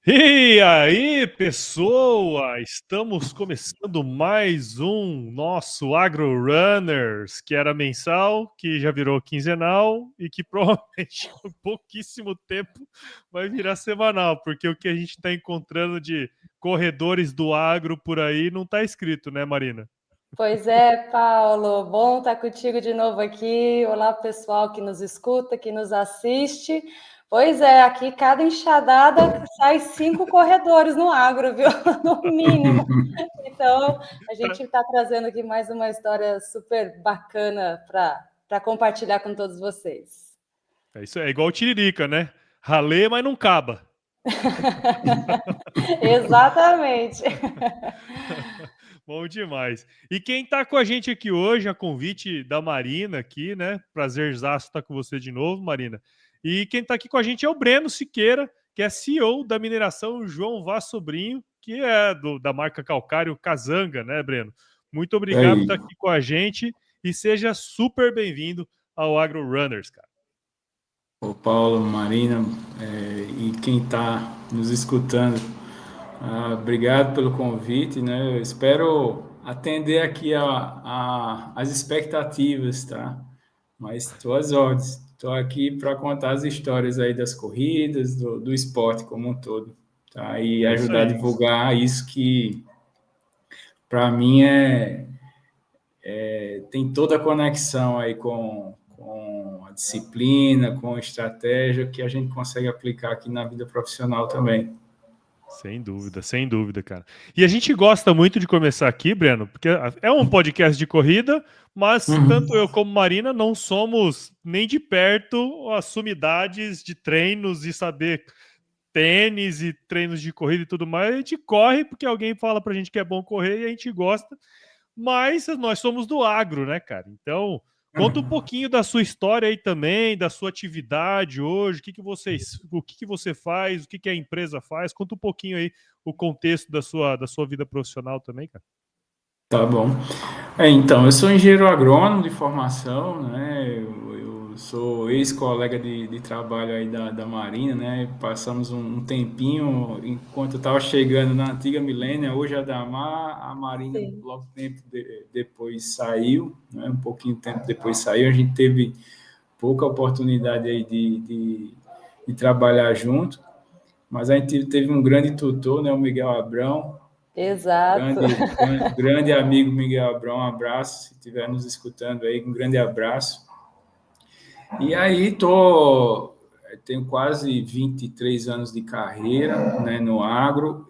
E aí, pessoa! Estamos começando mais um nosso Agro Runners, que era mensal, que já virou quinzenal e que provavelmente em pouquíssimo tempo vai virar semanal, porque o que a gente está encontrando de corredores do agro por aí não está escrito, né, Marina? Pois é, Paulo, bom estar contigo de novo aqui. Olá, pessoal que nos escuta, que nos assiste. Pois é, aqui cada enxadada sai 5 corredores no agro, viu? No mínimo. Então, a gente está trazendo aqui mais uma história super bacana para compartilhar com todos vocês. Isso é igual tiririca, né? Ralê, mas não caba. Exatamente. Bom demais. E quem tá com a gente aqui hoje, a convite da Marina aqui, né? Prazerzaço estar com você de novo, Marina. E quem tá aqui com a gente é o Breno Siqueira, que é CEO da mineração João Vaz Sobrinho, que é da marca Calcário Casanga, né, Breno? Muito E obrigado por aí, estar aqui com a gente e seja super bem-vindo ao Agro Runners, cara. o Paulo, Marina, e quem está nos escutando, obrigado pelo convite, né? Eu espero atender aqui as expectativas, tá? Mas estou às ordens, estou aqui para contar as histórias aí das corridas, do esporte como um todo, tá? E É isso ajudar a aí. divulgar isso que, para mim, tem toda a conexão aí com a disciplina, com a estratégia que a gente consegue aplicar aqui na vida profissional também. Sem dúvida, cara. E a gente gosta muito de começar aqui, Breno, porque é um podcast de corrida, mas Uhum. tanto eu como Marina não somos nem de perto as sumidades de treinos e saber tênis e treinos de corrida e tudo mais. A gente corre porque alguém fala pra gente que é bom correr e a gente gosta, mas nós somos do agro, né, cara? Então, conta um pouquinho da sua história aí também, da sua atividade hoje, o que você faz, o que a empresa faz. Conta um pouquinho aí o contexto da sua vida profissional também, cara. Tá bom. Então, eu sou engenheiro agrônomo de formação, né? Eu sou ex-colega de trabalho aí da Marina, né? Passamos um tempinho, enquanto eu estava chegando na antiga Milênia, hoje a Damar, a Marina, Sim. logo tempo depois saiu, né? Um pouquinho tempo depois saiu, a gente teve pouca oportunidade aí de trabalhar junto, mas a gente teve um grande tutor, né? O Miguel Abrão, Exato. grande amigo Miguel Abrão, um abraço, se estiver nos escutando aí, um grande abraço. E aí tenho quase 23 anos de carreira, né, no agro,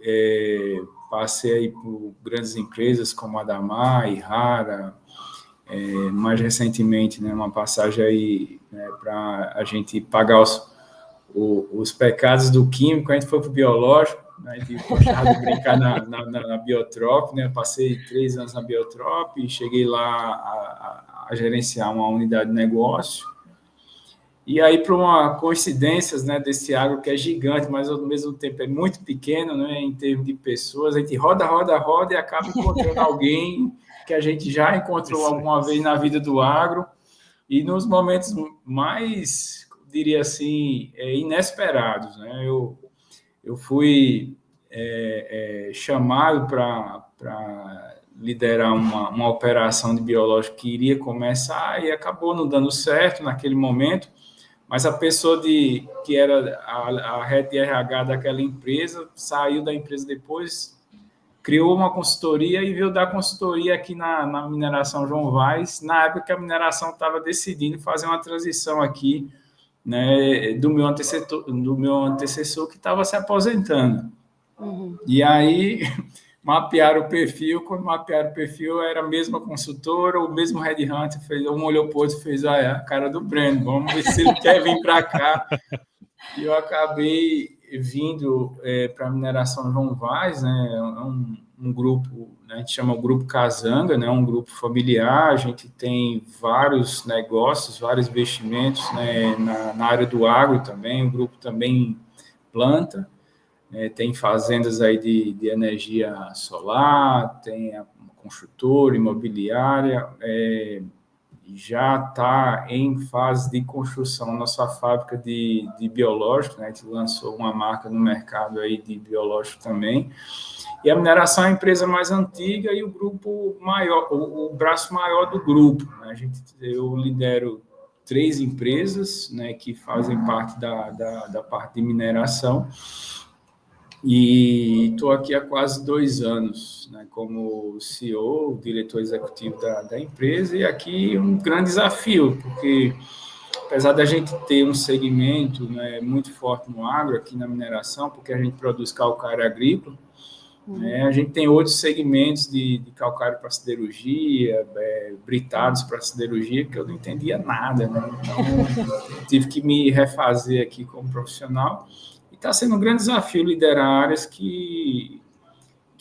passei aí por grandes empresas como a Damar, Irrara, mais recentemente, né, uma passagem aí, né, para a gente pagar os pecados do químico, a gente foi para o biológico, né, a gente gostava de brincar na Biotrop, né, passei 3 anos na Biotrop e cheguei lá a gerenciar uma unidade de negócio. E aí, por uma coincidência, né, desse agro que é gigante, mas ao mesmo tempo é muito pequeno, né, em termos de pessoas, a gente roda, roda, roda e acaba encontrando alguém que a gente já encontrou Isso aí. alguma vez na vida do agro, e nos momentos mais, diria assim, inesperados, né? Eu fui chamado para liderar uma operação de biológico que iria começar e acabou não dando certo naquele momento, mas a pessoa que era a head de RH daquela empresa saiu da empresa depois, criou uma consultoria e veio dar consultoria aqui na mineração João Vaz, na época que a mineração estava decidindo fazer uma transição aqui, né, do meu antecessor que estava se aposentando. Uhum. E aí mapearam o perfil, quando mapearam o perfil era a mesma consultora, o mesmo headhunter, um olhou para o outro e fez, é a cara do Breno, vamos ver se ele quer vir para cá. E eu acabei vindo para a mineração João Vaz, né? É um grupo, né? A gente chama o Grupo Casanga, né? Um grupo familiar, a gente tem vários negócios, vários investimentos, né? Na área do agro também, o grupo também planta, tem fazendas aí de energia solar, tem a construtora, imobiliária, já está em fase de construção a nossa fábrica de biológico, né? A gente lançou uma marca no mercado aí de biológico também. E a mineração é a empresa mais antiga e o grupo maior, o braço maior do grupo, né? Eu lidero 3 empresas, né, que fazem parte da parte de mineração. E estou aqui há quase 2 anos, né, como CEO, diretor executivo da empresa, e aqui um grande desafio, porque apesar da gente ter um segmento, né, muito forte no agro, aqui na mineração, porque a gente produz calcário agrícola, né, a gente tem outros segmentos de calcário para siderurgia, britados para siderurgia, que eu não entendia nada, né? Então, tive que me refazer aqui como profissional. Está sendo um grande desafio liderar áreas que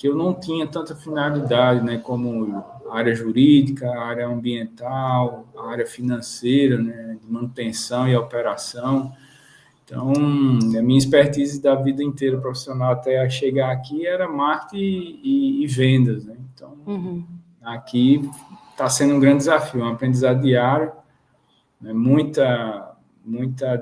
eu não tinha tanta finalidade, né, como a área jurídica, a área ambiental, a área financeira, né, de manutenção e operação. Então, a minha expertise da vida inteira profissional até chegar aqui era marketing e vendas, né? Então, aqui está sendo um grande desafio, um aprendizado diário, né, muita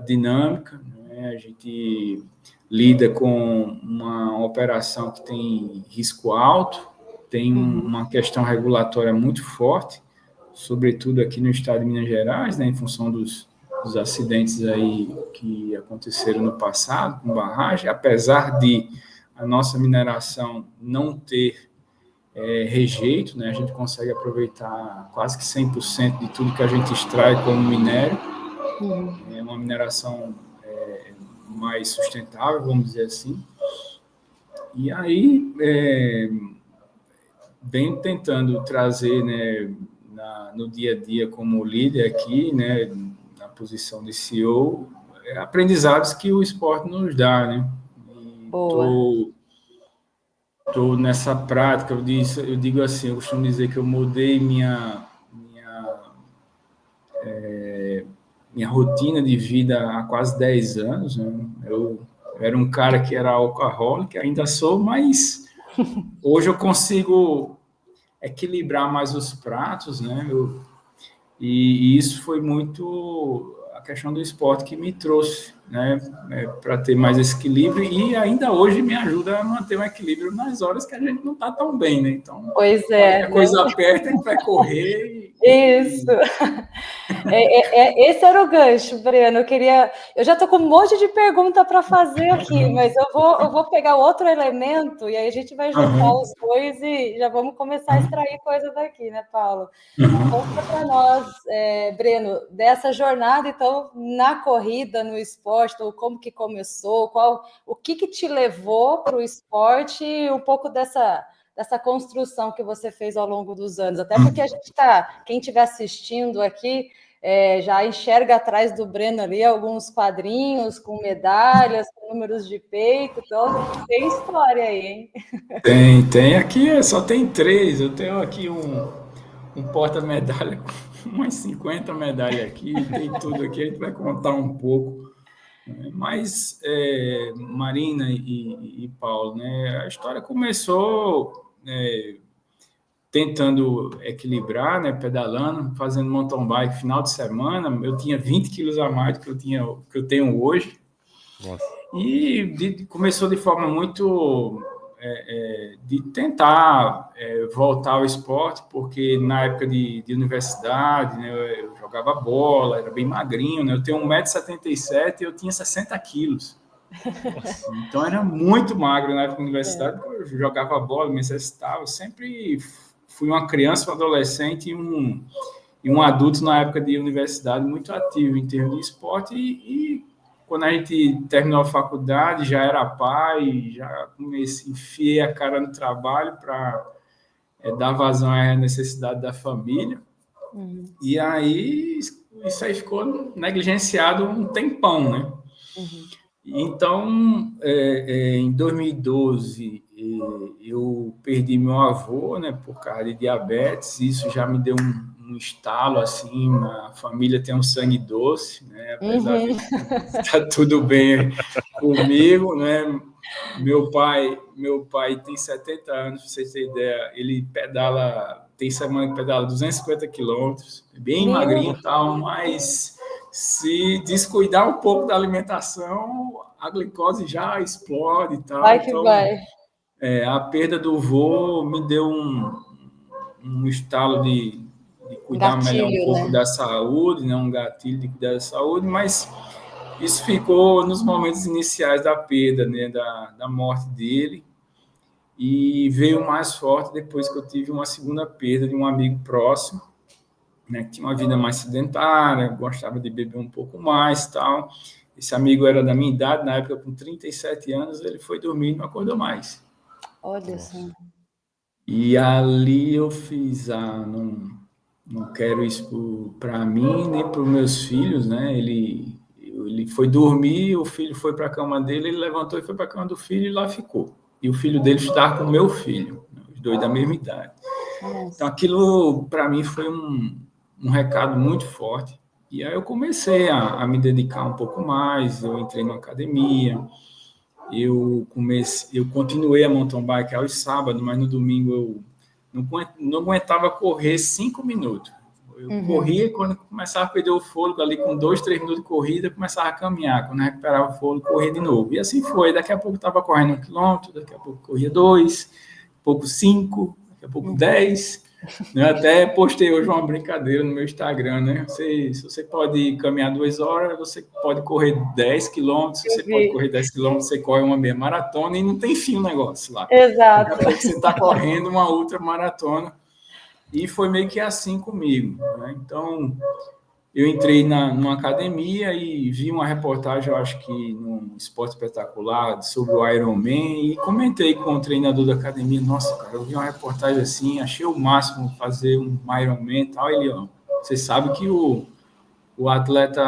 dinâmica, né? A gente lida com uma operação que tem risco alto, tem uma questão regulatória muito forte, sobretudo aqui no estado de Minas Gerais, né, em função dos acidentes aí que aconteceram no passado com barragem, apesar de a nossa mineração não ter rejeito, né, a gente consegue aproveitar quase que 100% de tudo que a gente extrai como minério. É uma mineração mais sustentável, vamos dizer assim. E aí, venho tentando trazer, né, no dia a dia como líder aqui, né, na posição de CEO, aprendizados que o esporte nos dá, né? Estou nessa prática, eu digo assim, eu costumo dizer que eu mudei minha rotina de vida há quase 10 anos, né? Eu era um cara que era alcoólico, ainda sou, mas hoje eu consigo equilibrar mais os pratos, né? E isso foi muito a questão do esporte que me trouxe, né? Para ter mais esse equilíbrio e ainda hoje me ajuda a manter um equilíbrio nas horas que a gente não está tão bem, né? Então, pois é, a coisa aperta, a gente vai correr. Isso. Esse era o gancho, Breno. Eu já estou com um monte de pergunta para fazer aqui, mas eu vou pegar outro elemento e aí a gente vai juntar os dois e já vamos começar a extrair coisa daqui, né, Paulo? Conta para nós, Breno, dessa jornada, então, na corrida, no esporte, ou como que começou, o que te levou para o esporte e um pouco dessa construção que você fez ao longo dos anos, até porque a gente quem estiver assistindo aqui, já enxerga atrás do Breno ali alguns quadrinhos com medalhas, com números de peito, então tem história aí, hein? Tem. Aqui só tem 3, eu tenho aqui um porta-medalha com umas 50 medalhas aqui, tem tudo aqui, a gente vai contar um pouco. Mas, Marina e Paulo, né, a história começou tentando equilibrar, né, pedalando, fazendo mountain bike final de semana. Eu tinha 20 quilos a mais do que eu tenho hoje. Nossa. E começou de forma muito de tentar voltar ao esporte, porque na época de universidade, né, eu jogava bola, era bem magrinho, né, eu tenho 1,77 m e eu tinha 60 quilos. Então era muito magro na época da universidade, porque eu jogava bola, me exercitava, sempre fui uma criança, um adolescente e um adulto na época de universidade muito ativo em termos de esporte e quando a gente terminou a faculdade, já era pai, já enfiei a cara no trabalho para dar vazão à necessidade da família. E aí, isso aí ficou negligenciado um tempão, né? Então, em 2012, eu perdi meu avô, né, por causa de diabetes. Isso já me deu um um estalo, assim, a família tem um sangue doce, né? Apesar de estar tudo bem comigo, né? Meu pai tem 70 anos, para vocês terem ideia, ele pedala, tem semana que pedala 250 quilômetros, bem magrinho e tal, mas se descuidar um pouco da alimentação, a glicose já explode e tal. Vai que vai. A perda do vô me deu um estalo de cuidar Gatilho, melhor um pouco, né? da saúde, né? Um gatilho de cuidar da saúde, mas isso ficou nos momentos iniciais da perda, né? Da morte dele, e veio mais forte depois que eu tive uma segunda perda de um amigo próximo, né? Que tinha uma vida mais sedentária, gostava de beber um pouco mais, tal. Esse amigo era da minha idade, na época com 37 anos, ele foi dormir e não acordou mais. Olha só. E ali eu fiz, não quero isso para mim nem para os meus filhos, né? Ele foi dormir, o filho foi para a cama dele, ele levantou e foi para a cama do filho e lá ficou. E o filho dele estava com o meu filho, os dois da mesma idade. Então aquilo para mim foi um recado muito forte. E aí eu comecei a me dedicar um pouco mais, eu entrei na academia, eu continuei a mountain bike aos sábados, mas no domingo eu não aguentava correr 5 minutos. Eu corria e quando começava a perder o fôlego ali com 2, 3 minutos de corrida, começava a caminhar. Quando recuperava o fôlego, corria de novo. E assim foi. Daqui a pouco estava correndo 1 quilômetro, daqui a pouco corria 2, pouco 5, daqui a pouco 10. Eu até postei hoje uma brincadeira no meu Instagram, né? Se você pode caminhar 2 horas, você pode correr 10 quilômetros, você pode correr 10 quilômetros, você corre uma meia maratona e não tem fim o negócio lá. Exato. Daqui a pouco você está correndo uma outra maratona. E foi meio que assim comigo, né? Então, eu entrei numa academia e vi uma reportagem, eu acho que no Esporte Espetacular, sobre o Ironman, e comentei com o treinador da academia. Nossa, cara, eu vi uma reportagem assim, achei o máximo fazer um Ironman e tal. Ele, ó, você sabe que o atleta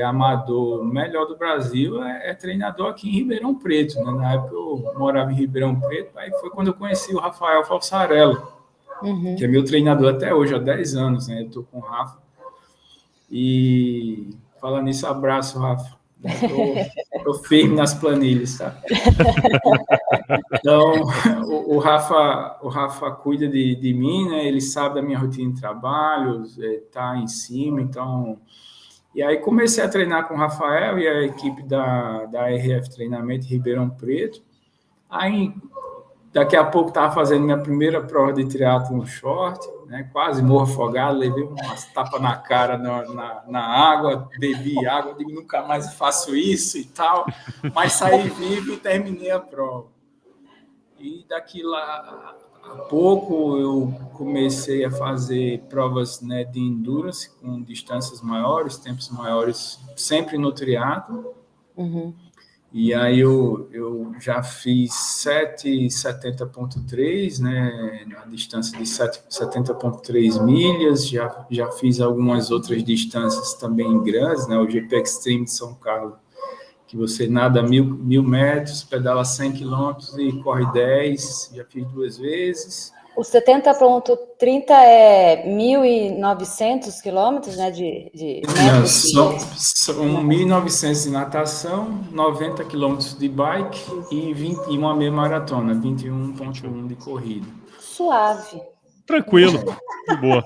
amador melhor do Brasil é treinador aqui em Ribeirão Preto, né? Na época eu morava em Ribeirão Preto, aí foi quando eu conheci o Rafael Falsarello, que é meu treinador até hoje, há 10 anos, né? Eu estou com o Rafa. E falando nisso, abraço, Rafa. Estou firme nas planilhas, tá? Então, o Rafa cuida de mim, né? Ele sabe da minha rotina de trabalho, tá em cima, então... E aí comecei a treinar com o Rafael e a equipe da RF Treinamento Ribeirão Preto. Aí, daqui a pouco, estava fazendo minha primeira prova de triatlo no short, né? Quase morro afogado, levei umas tapas na cara na água, bebi água, digo, nunca mais faço isso e tal, mas saí vivo e terminei a prova. E daqui lá a pouco eu comecei a fazer provas, né, de endurance com distâncias maiores, tempos maiores, sempre no triatlo. E aí eu já fiz 7,70,3, né, na distância de 70,3 milhas, já fiz algumas outras distâncias também grandes, né, o GP Extreme de São Carlos, que você nada 1.000 metros, pedala 100 quilômetros e corre 10, já fiz 2 vezes. O 70,30 é 1.900 quilômetros, né, de metros? Não, são 1.900 de natação, 90 quilômetros de bike e uma meia maratona, 21,1 de corrida. Suave. Tranquilo, de boa.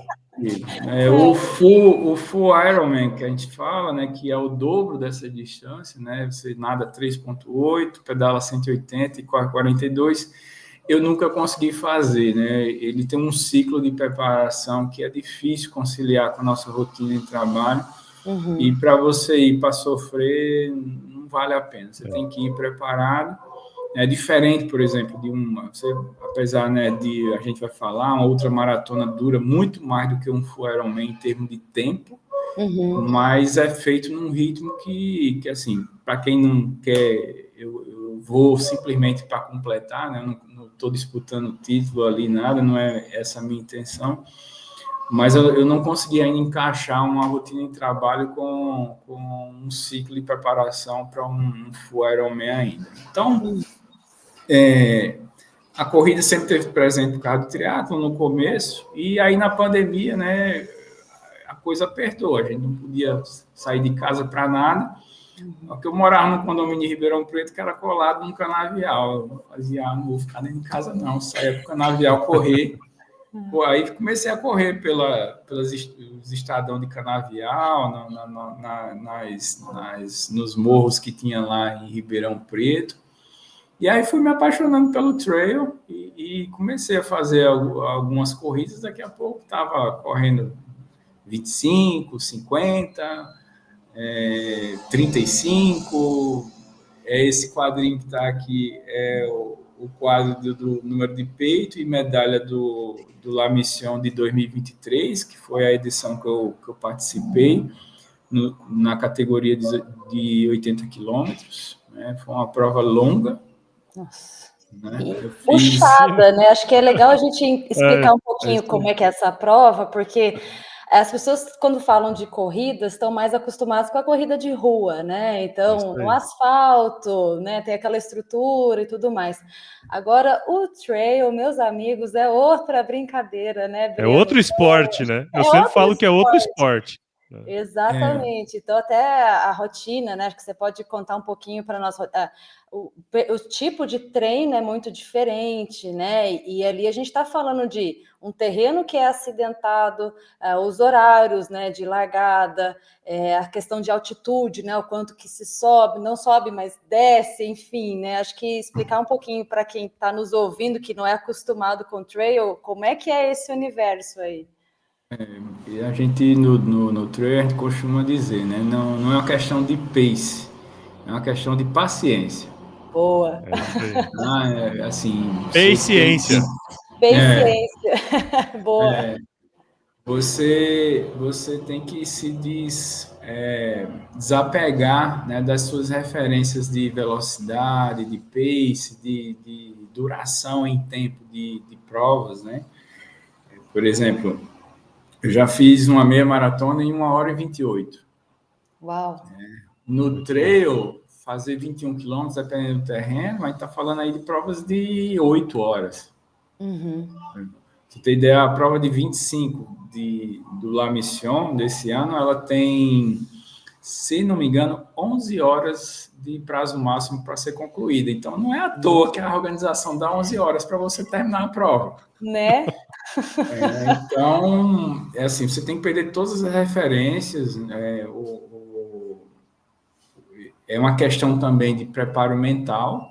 O full Ironman que a gente fala, né, que é o dobro dessa distância, né, você nada 3,8, pedala 180 e corre 42, eu nunca consegui fazer, né, ele tem um ciclo de preparação que é difícil conciliar com a nossa rotina de trabalho, e para você ir para sofrer, não vale a pena, você tem que ir preparado. É diferente, por exemplo, de apesar, né, de a gente vai falar, uma outra maratona dura muito mais do que um full Ironman em termos de tempo, mas é feito num ritmo que assim, para quem não quer, eu vou simplesmente para completar, né, não estou disputando o título ali, nada, não é essa a minha intenção, mas eu não consegui ainda encaixar uma rotina de trabalho com um ciclo de preparação para um full Ironman ainda. Então, a corrida sempre esteve presente por causa do triatlo no começo, e aí na pandemia, né, a coisa apertou, a gente não podia sair de casa para nada, porque eu morava no condomínio de Ribeirão Preto, que era colado num canavial, eu fazia, não vou ficar dentro de casa não, saía para o canavial correr. Pô, aí comecei a correr pelos estradão de canavial, nos morros que tinha lá em Ribeirão Preto. E aí fui me apaixonando pelo trail e comecei a fazer algumas corridas. Daqui a pouco estava correndo 25, 50, 35. Esse quadrinho que está aqui é o quadro do número de peito e medalha do La Mission de 2023, que foi a edição que eu participei na categoria de 80 quilômetros. Né? Foi uma prova longa. Nossa. Né? Puxada, né? Acho que é legal a gente explicar um pouquinho como é que é essa prova, porque as pessoas, quando falam de corridas, estão mais acostumadas com a corrida de rua, né? Então, no asfalto, né? Tem aquela estrutura e tudo mais. Agora, o trail, meus amigos, é outra brincadeira, né, Breno? É outro esporte, né? Eu sempre falo que é outro esporte. Exatamente. Então, até a rotina, né? Acho que você pode contar um pouquinho para nós. O tipo de treino é muito diferente, né? E ali a gente está falando de um terreno que é acidentado, os horários, né, de largada, a questão de altitude, né? O quanto que se sobe, não sobe, mas desce, enfim, né? Acho que explicar um pouquinho para quem está nos ouvindo, que não é acostumado com trail, como é que é esse universo aí? E a gente no trail a gente costuma dizer, né? Não é uma questão de pace, é uma questão de paciência. Boa. Assim. Paciência. Paciência. Boa. Você tem que se desapegar, né, das suas referências de velocidade, de pace, de duração em tempo de provas, né? Por exemplo, eu já fiz uma meia maratona em 1h28. Uau! No trail, fazer 21 quilômetros, dependendo do terreno, a gente está falando aí de provas de 8 horas. Uhum. Você tem ideia, a prova de 25 do La Mission desse ano, ela tem, se não me engano, 11 horas de prazo máximo para ser concluída. Então, não é à toa que a organização dá 11 horas para você terminar a prova. Né? Então, é assim, você tem que perder todas as referências, é uma questão também de preparo mental,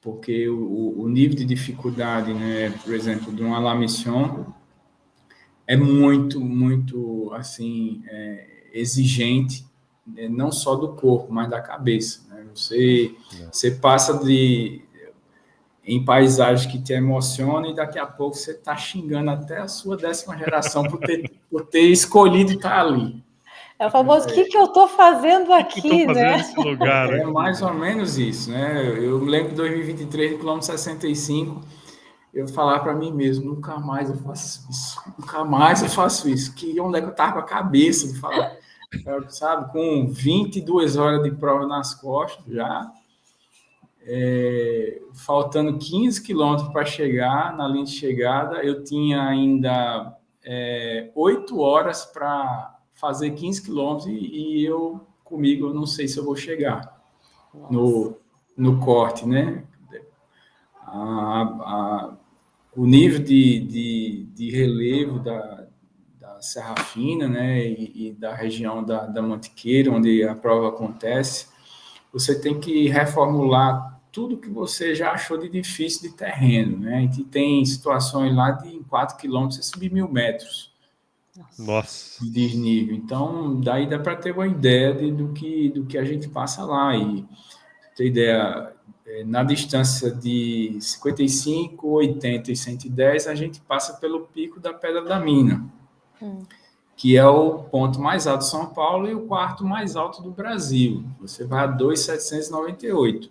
porque o nível de dificuldade, né, por exemplo, de uma La Mission é muito, muito, assim, exigente, né, não só do corpo, mas da cabeça. Né? Você passa em paisagens que te emocionam e daqui a pouco você está xingando até a sua 10ª geração por ter escolhido estar ali. É o famoso, o que eu estou fazendo aqui, que eu tô fazendo né? nesse lugar É aqui, mais ou menos isso, né? Eu me lembro de 2023, no quilômetro 65, eu falar para mim mesmo, nunca mais eu faço isso, nunca mais eu faço isso. Que onde é que eu estava com a cabeça de falar, sabe? Com 22 horas de prova nas costas já, faltando 15 quilômetros para chegar na linha de chegada, eu tinha ainda 8 horas para fazer 15 quilômetros e comigo, eu não sei se eu vou chegar no corte, né? O nível de relevo da Serra Fina, né? E da região da Mantiqueira, onde a prova acontece, você tem que reformular tudo que você já achou de difícil de terreno, né? E tem situações lá de 4 quilômetros você subir 1.000 metros. Nossa. De desnível. Então, daí dá para ter uma ideia do que a gente passa lá. E ter ideia, na distância de 55, 80 e 110, a gente passa pelo pico da Pedra da Mina, que é o ponto mais alto de São Paulo e o quarto mais alto do Brasil. Você vai a 2.798.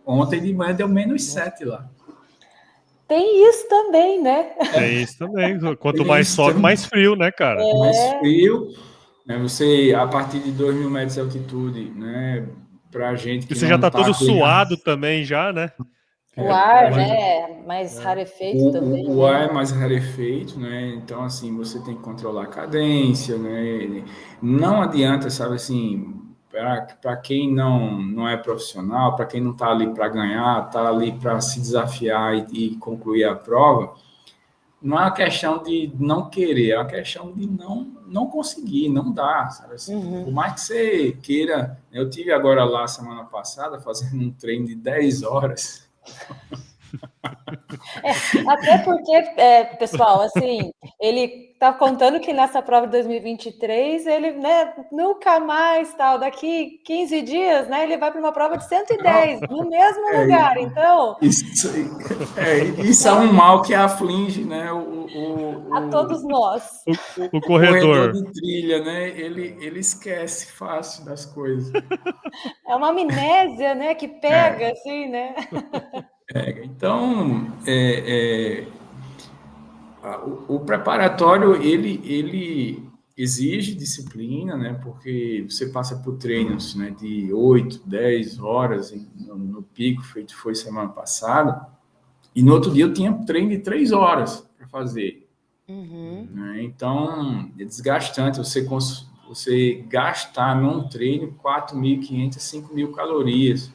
Ontem de manhã deu -7 lá. Tem isso também, né? Tem isso também. Quanto mais sobe, mais frio, né, cara? Mais frio. Né? Você, a partir de 2.000 metros de altitude, né? Pra gente que você já não tá todo aqui, suado também, já, né? O ar, né, mais rarefeito também. O ar é mais rarefeito, né? Então, assim, você tem que controlar a cadência, né? Não adianta, sabe, assim, para quem não é profissional, para quem não está ali para ganhar, está ali para se desafiar e concluir a prova, não é uma questão de não querer, é uma questão de não conseguir, não dá, sabe assim? Por mais que você queira, eu tive agora lá semana passada fazendo um treino de 10 horas. Até porque, pessoal, assim, ele está contando que nessa prova de 2023 ele, né, nunca mais, tal, daqui 15 dias, né, ele vai para uma prova de 110 no mesmo lugar, então... Isso é um mal que aflige, né, a todos nós. O corredor de trilha, né, ele esquece fácil das coisas. É uma amnésia, né, que pega, assim, né? Então, o preparatório, ele exige disciplina, né? Porque você passa por treinos, né, de 8, 10 horas no pico, feito foi semana passada, e no outro dia eu tinha treino de 3 horas para fazer. Né? Então, é desgastante você gastar num treino 4.500, 5.000 calorias.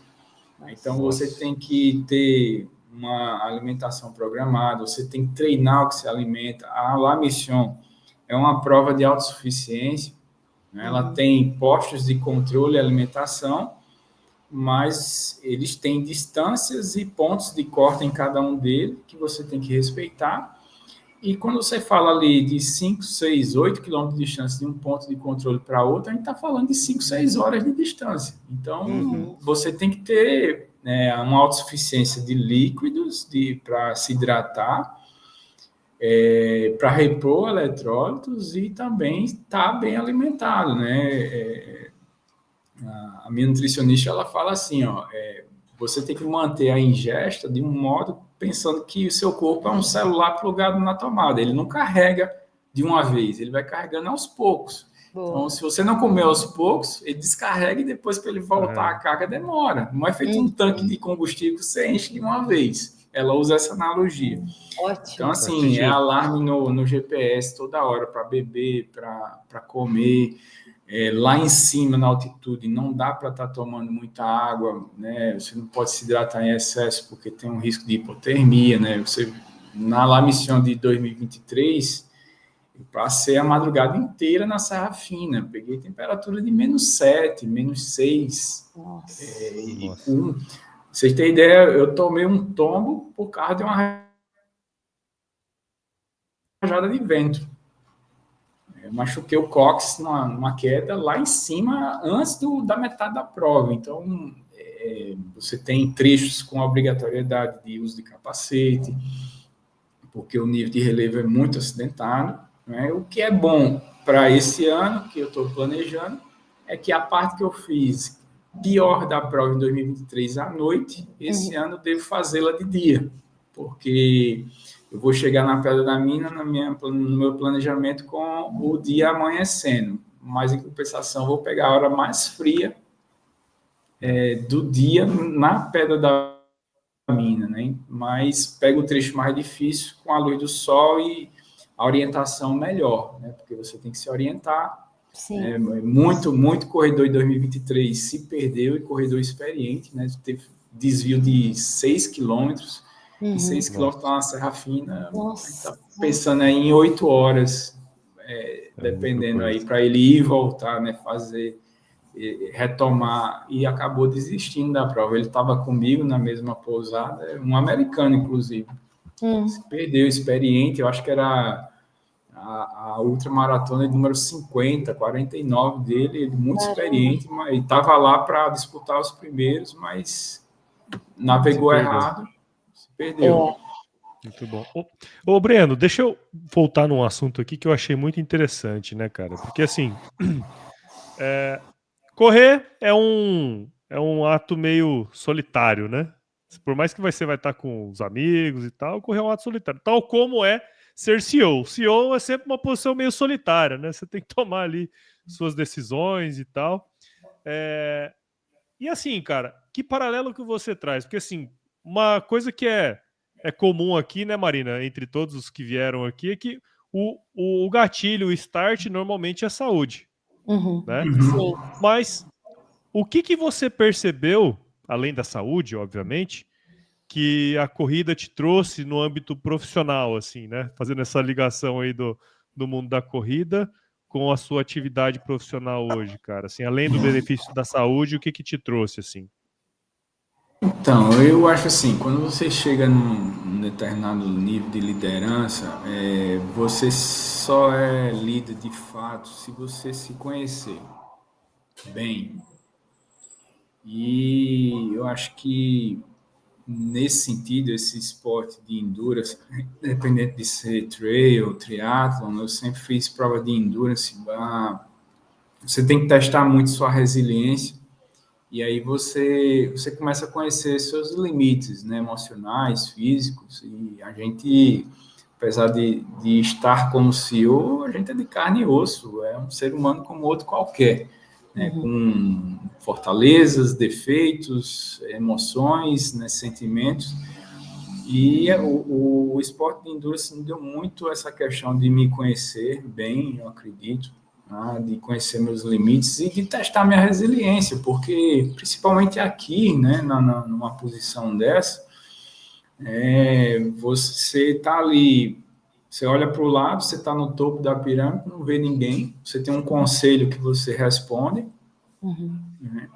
Então, você tem que ter uma alimentação programada, você tem que treinar o que se alimenta. A La Mission é uma prova de autossuficiência, né? Ela tem postos de controle e alimentação, mas eles têm distâncias e pontos de corte em cada um deles que você tem que respeitar. E quando você fala ali de 5, 6, 8 quilômetros de distância de um ponto de controle para outro, a gente está falando de 5, 6 horas de distância. Então, você tem que ter, né, uma autossuficiência de líquidos para se hidratar, para repor eletrólitos e também estar bem alimentado, né? A minha nutricionista, ela fala assim, ó, você tem que manter a ingesta de um modo pensando que o seu corpo é um celular plugado na tomada. Ele não carrega de uma vez, ele vai carregando aos poucos. Boa. Então, se você não comer aos poucos, ele descarrega e depois para ele voltar a carga demora. Não é feito um tanque de combustível que você enche de uma vez. Ela usa essa analogia. Ótimo. Então, assim, é alarme no GPS toda hora para beber, para comer. Lá em cima, na altitude, não dá para estar tomando muita água, né? Você não pode se hidratar em excesso, porque tem um risco de hipotermia, né? Na La Mission de 2023, eu passei a madrugada inteira na Serra Fina, peguei temperatura de -7, -6. Nossa. Vocês terem ideia, eu tomei um tombo por causa de uma rajada de vento. Eu machuquei o cóccix numa queda lá em cima, antes da metade da prova. Então, você tem trechos com a obrigatoriedade de uso de capacete, porque o nível de relevo é muito acidentado. Né? O que é bom para esse ano, que eu estou planejando, é que a parte que eu fiz pior da prova em 2023 à noite, esse ano eu devo fazê-la de dia, porque... eu vou chegar na Pedra da Mina no meu planejamento com o dia amanhecendo, mas em compensação vou pegar a hora mais fria do dia na Pedra da Mina, né? Mas pego o trecho mais difícil com a luz do sol e a orientação melhor, né? Porque você tem que se orientar. Sim. Muito corredor em 2023 se perdeu e corredor experiente, né? Teve desvio de 6 quilômetros. E 6 quilômetros lá na Serra Fina, a gente está pensando aí em 8 horas, dependendo aí, para ele ir e voltar, né, retomar, e acabou desistindo da prova. Ele estava comigo na mesma pousada, um americano, inclusive. Se perdeu, experiente, eu acho que era a ultramaratona de número 50, 49 dele, ele muito experiente, mas estava lá para disputar os primeiros, mas navegou errado. Perdeu. Muito bom. Ô, Breno, deixa eu voltar num assunto aqui que eu achei muito interessante, né, cara? Porque, assim, correr é um ato meio solitário, né? Por mais que você vai estar com os amigos e tal, correr é um ato solitário. Tal como é ser CEO. CEO é sempre uma posição meio solitária, né? Você tem que tomar ali suas decisões e tal. E assim, cara, que paralelo que você traz? Porque, assim, uma coisa que é comum aqui, né, Marina, entre todos os que vieram aqui, é que o gatilho, o start, normalmente é saúde, né? Sim. Mas o que você percebeu, além da saúde, obviamente, que a corrida te trouxe no âmbito profissional, assim, né? Fazendo essa ligação aí do mundo da corrida com a sua atividade profissional hoje, cara. Assim, além do benefício da saúde, o que te trouxe, assim? Então, eu acho assim, quando você chega num determinado nível de liderança, você só é líder de fato se você se conhecer bem. E eu acho que nesse sentido, esse esporte de endurance, independente de ser trail, triathlon, eu sempre fiz prova de endurance. Você tem que testar muito sua resiliência e aí você começa a conhecer seus limites, né, emocionais, físicos. E a gente, apesar de estar como CEO, a gente é de carne e osso, é um ser humano como outro qualquer, né, com fortalezas, defeitos, emoções, né, sentimentos. E o esporte de endurance me deu muito essa questão de me conhecer bem, eu acredito, né, de conhecer meus limites e de testar minha resiliência, porque principalmente aqui, né, numa posição dessa, você está ali, você olha para o lado, você está no topo da pirâmide, não vê ninguém, você tem um conselho que você responde, né,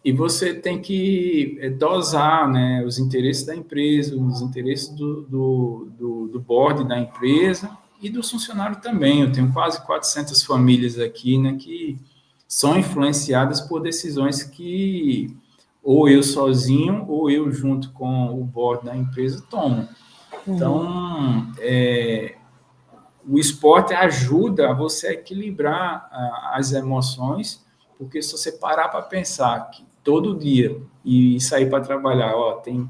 e você tem que dosar, né, os interesses da empresa, os interesses do board da empresa e do funcionário também. Eu tenho quase 400 famílias aqui, né, que são influenciadas por decisões que ou eu sozinho ou eu junto com o board da empresa tomo. Então, o esporte ajuda a você a equilibrar as emoções, porque se você parar para pensar que todo dia e sair para trabalhar, tem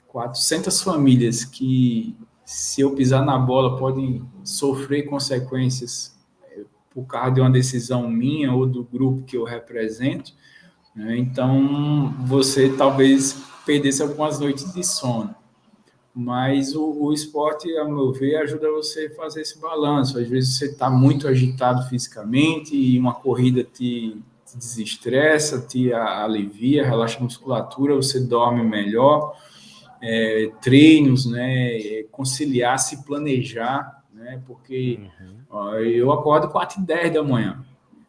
400 famílias que, se eu pisar na bola, podem sofrer consequências por causa de uma decisão minha ou do grupo que eu represento, né? Então, você talvez perdesse algumas noites de sono. Mas o esporte, ao meu ver, ajuda você a fazer esse balanço. Às vezes você está muito agitado fisicamente e uma corrida te desestressa, te alivia, relaxa a musculatura, você dorme melhor. Treinos, né? Conciliar, se planejar, né? Porque eu acordo 4h10 da manhã.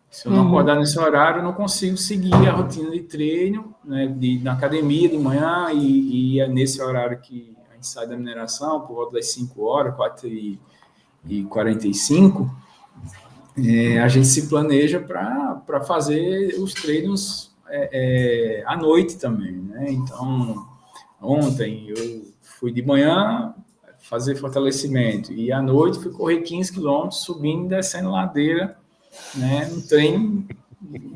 Se eu não acordar nesse horário, eu não consigo seguir a rotina de treino, né, na academia de manhã, e é nesse horário que a gente sai da mineração, por volta das 5 horas, 4h45, a gente se planeja para fazer os treinos à noite também, né? Então, ontem eu fui de manhã fazer fortalecimento, e à noite fui correr 15 quilômetros, subindo e descendo ladeira, né, um treino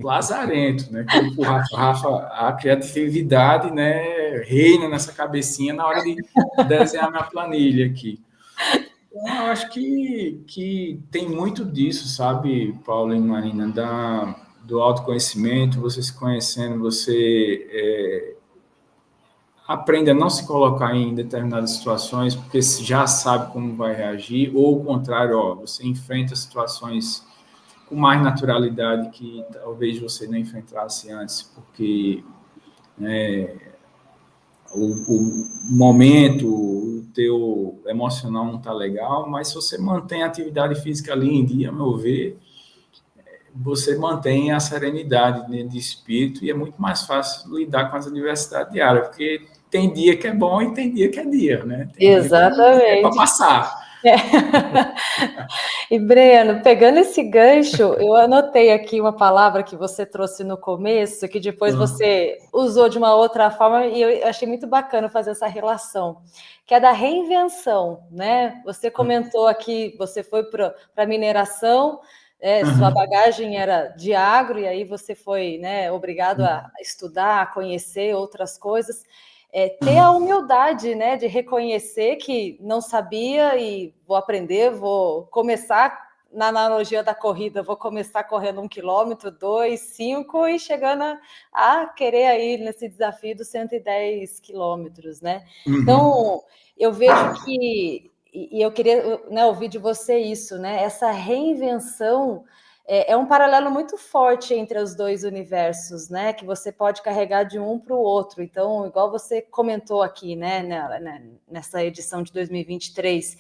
lazarento, né? Que o Rafa, a criatividade, né, reina nessa cabecinha na hora de desenhar minha planilha aqui. Então, eu acho que tem muito disso, sabe, Paulo e Marina, do autoconhecimento, você se conhecendo, você aprende a não se colocar em determinadas situações, porque já sabe como vai reagir, ou o contrário, você enfrenta situações com mais naturalidade que talvez você não enfrentasse antes, porque o momento, o teu emocional não está legal, mas se você mantém a atividade física ali em dia, a meu ver, você mantém a serenidade de espírito e é muito mais fácil lidar com as adversidades diárias, porque tem dia que é bom e tem dia que é dia, né? Tem dia que é para passar. E, Breno, pegando esse gancho, eu anotei aqui uma palavra que você trouxe no começo, que depois você usou de uma outra forma, e eu achei muito bacana fazer essa relação, que é da reinvenção, né? Você comentou aqui, você foi para a mineração, sua bagagem era de agro, e aí você foi, né, obrigado a estudar, a conhecer outras coisas. Ter a humildade, né, de reconhecer que não sabia e vou aprender, vou começar, na analogia da corrida, vou começar correndo 1 quilômetro, 2, 5 e chegando a querer aí nesse desafio dos 110 quilômetros, né? Então, eu vejo que, e eu queria, né, ouvir de você isso, né? Essa reinvenção é um paralelo muito forte entre os dois universos, né? Que você pode carregar de um para o outro. Então, igual você comentou aqui, né, nessa edição de 2023,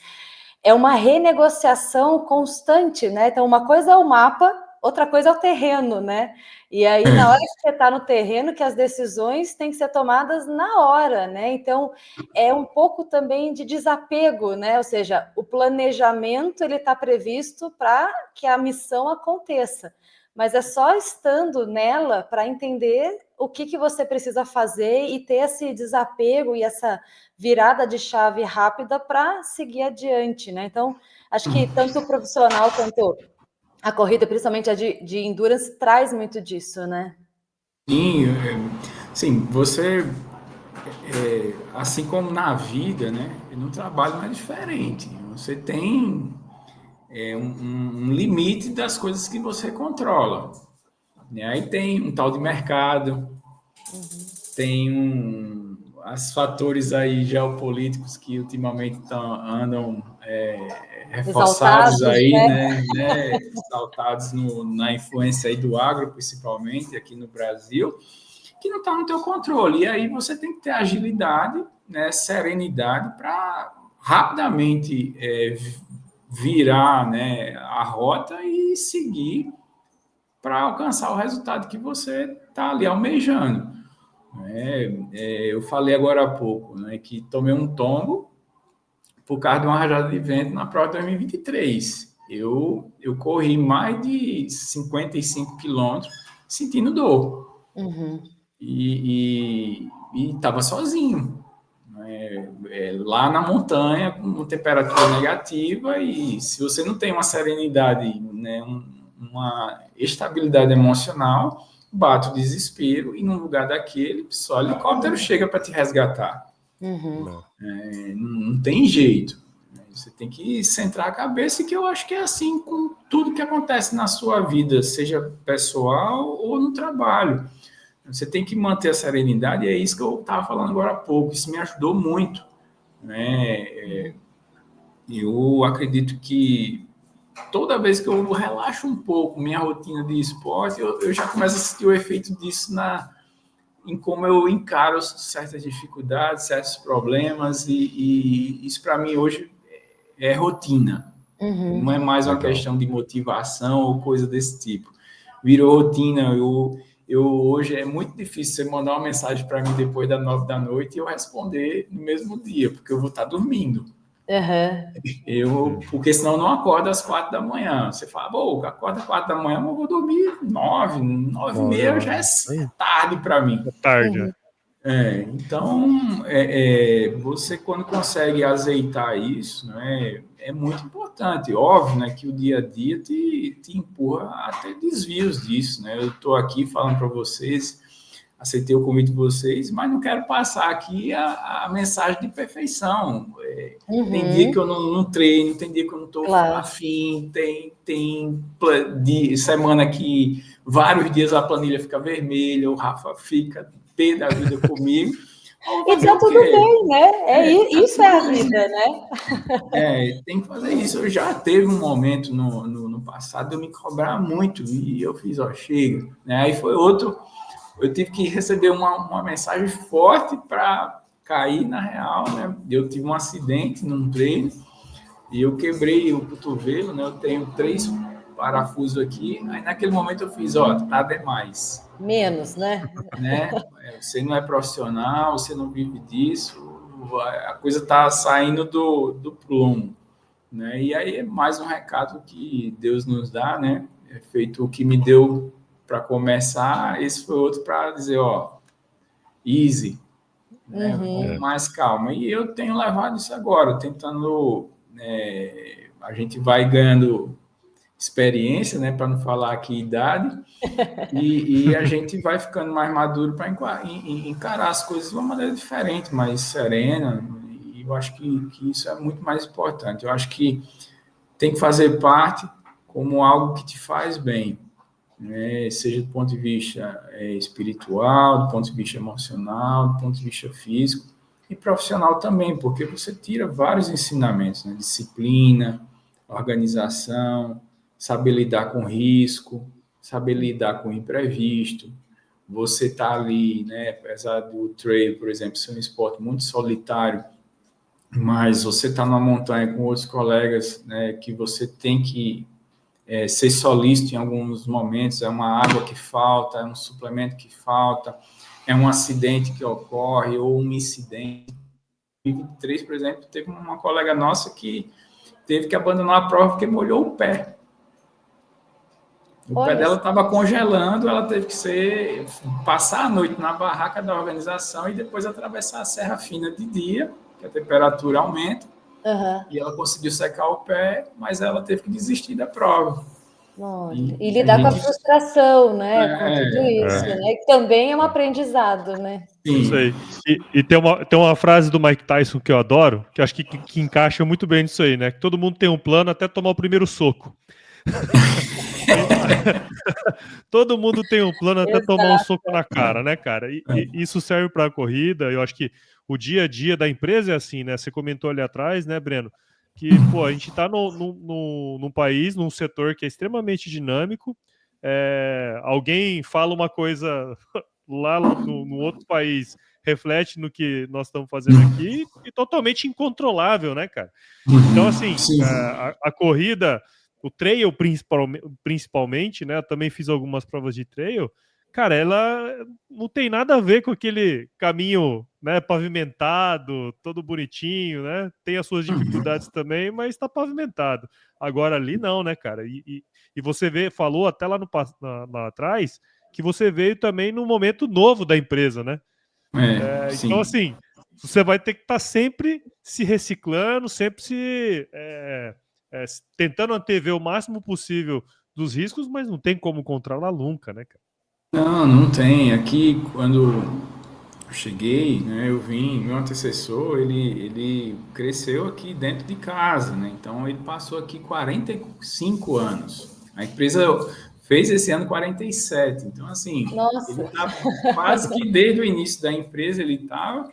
é uma renegociação constante, né? Então, uma coisa é o mapa, outra coisa é o terreno, né? E aí, na hora que você está no terreno, que as decisões têm que ser tomadas na hora, né? Então, é um pouco também de desapego, né? Ou seja, o planejamento ele está previsto para que a missão aconteça, mas é só estando nela para entender o que você precisa fazer e ter esse desapego e essa virada de chave rápida para seguir adiante, né? Então, acho que tanto o profissional quanto a corrida, principalmente a de endurance, traz muito disso, né? Sim, você, assim como na vida, né? No trabalho não é diferente. Você tem um limite das coisas que você controla. Né? Aí tem um tal de mercado, tem os fatores aí geopolíticos que ultimamente andam reforçados Exaltados, aí, né? né? Exaltados na influência aí do agro, principalmente aqui no Brasil, que não está no teu controle. E aí você tem que ter agilidade, né? Serenidade para rapidamente virar, né, a rota e seguir para alcançar o resultado que você está ali almejando. Eu falei agora há pouco, né, que tomei um tombo por causa de uma rajada de vento na prova de 2023. Eu corri mais de 55 quilômetros sentindo dor. E estava sozinho. Lá na montanha, com temperatura negativa, e se você não tem uma serenidade, né, uma estabilidade emocional, bate o desespero, e no lugar daquele, só o helicóptero chega para te resgatar. Não tem jeito. Você tem que centrar a cabeça, que eu acho que é assim com tudo que acontece na sua vida, seja pessoal ou no trabalho. Você tem que manter a serenidade, e é isso que eu estava falando agora há pouco. Isso me ajudou muito. Né? Eu acredito que toda vez que eu relaxo um pouco minha rotina de esporte, eu já começo a sentir o efeito disso em como eu encaro certas dificuldades, certos problemas, e isso para mim hoje é rotina. Não é mais uma questão de motivação ou coisa desse tipo. Virou rotina. Hoje é muito difícil você mandar uma mensagem para mim depois das 9 da noite e eu responder no mesmo dia, porque eu vou estar dormindo. Porque senão eu não acordo às 4 da manhã. Você fala, acorda às 4 da manhã, mas eu vou dormir 9 e meia, já é tarde para mim. É tarde. Então, você quando consegue azeitar isso, né, é muito importante. Óbvio, né, que o dia a dia te empurra a ter desvios disso. Né? Eu estou aqui falando para vocês, aceitei o convite de vocês, mas não quero passar aqui a mensagem de perfeição. Tem dia que eu não treino, tem dia que eu não estou afim, tem semana que vários dias a planilha fica vermelha, o Rafa fica pé da vida comigo. E tá tudo bem, né? Isso é a vida, né? Tem que fazer isso. Eu já teve um momento no passado de eu me cobrar muito, e eu fiz, chega. Né? Aí foi outro. Eu tive que receber uma mensagem forte para cair na real, né? Eu tive um acidente num treino e eu quebrei o cotovelo, né? Eu tenho 3 parafusos aqui. Aí naquele momento eu fiz, tá demais. Menos, né? Você não é profissional, você não vive disso, a coisa está saindo do prumo. Né? E aí é mais um recado que Deus nos dá, né? Feito o que me deu para começar, esse foi outro para dizer, easy, né? Com mais calma. E eu tenho levado isso agora, tentando, a gente vai ganhando experiência, né, para não falar aqui idade, e a gente vai ficando mais maduro para encarar as coisas de uma maneira diferente, mais serena, e eu acho que isso é muito mais importante. Eu acho que tem que fazer parte, como algo que te faz bem, né? Seja do ponto de vista espiritual, do ponto de vista emocional, do ponto de vista físico e profissional também, porque você tira vários ensinamentos, né? Disciplina, organização, saber lidar com risco, saber lidar com imprevisto. Você está ali, né? Apesar do trail, por exemplo, ser um esporte muito solitário, mas você está numa montanha com outros colegas, né? Que você tem que ser solícito em alguns momentos, é uma água que falta, é um suplemento que falta, é um acidente que ocorre ou um incidente. Em 2023, por exemplo, teve uma colega nossa que teve que abandonar a prova porque molhou o pé. O pé dela estava congelando, ela teve que passar a noite na barraca da organização e depois atravessar a Serra Fina de dia, que a temperatura aumenta, e ela conseguiu secar o pé, mas ela teve que desistir da prova. E lidar com a frustração, né? Com tudo isso, né? Que também é um aprendizado, né? Sim. Isso aí. E tem uma frase do Mike Tyson que eu adoro, que eu acho que encaixa muito bem nisso aí, né? Que todo mundo tem um plano até tomar o primeiro soco. Todo mundo tem um plano até tomar um soco na cara, né, cara? E isso serve para a corrida. Eu acho que o dia a dia da empresa é assim, né? Você comentou ali atrás, né, Breno? Que, pô, a gente está num país, num setor que é extremamente dinâmico. Alguém fala uma coisa lá no outro país, reflete no que nós estamos fazendo aqui e totalmente incontrolável, né, cara? Então, assim, a corrida, o trail principalmente, né? Eu também fiz algumas provas de trail. Cara, ela não tem nada a ver com aquele caminho, né, pavimentado, todo bonitinho, né? Tem as suas dificuldades também, mas está pavimentado. Agora ali não, né, cara? E você falou até lá lá atrás que você veio também num momento novo da empresa, né? Então, assim, você vai ter que estar sempre se reciclando, sempre tentando antever o máximo possível dos riscos, mas não tem como controlar nunca, né, cara? Não tem. Aqui, quando eu cheguei, né, meu antecessor, ele cresceu aqui dentro de casa, né? Então, ele passou aqui 45 anos. A empresa fez esse ano 47. Então, assim, ele tá quase que desde o início da empresa, ele estava,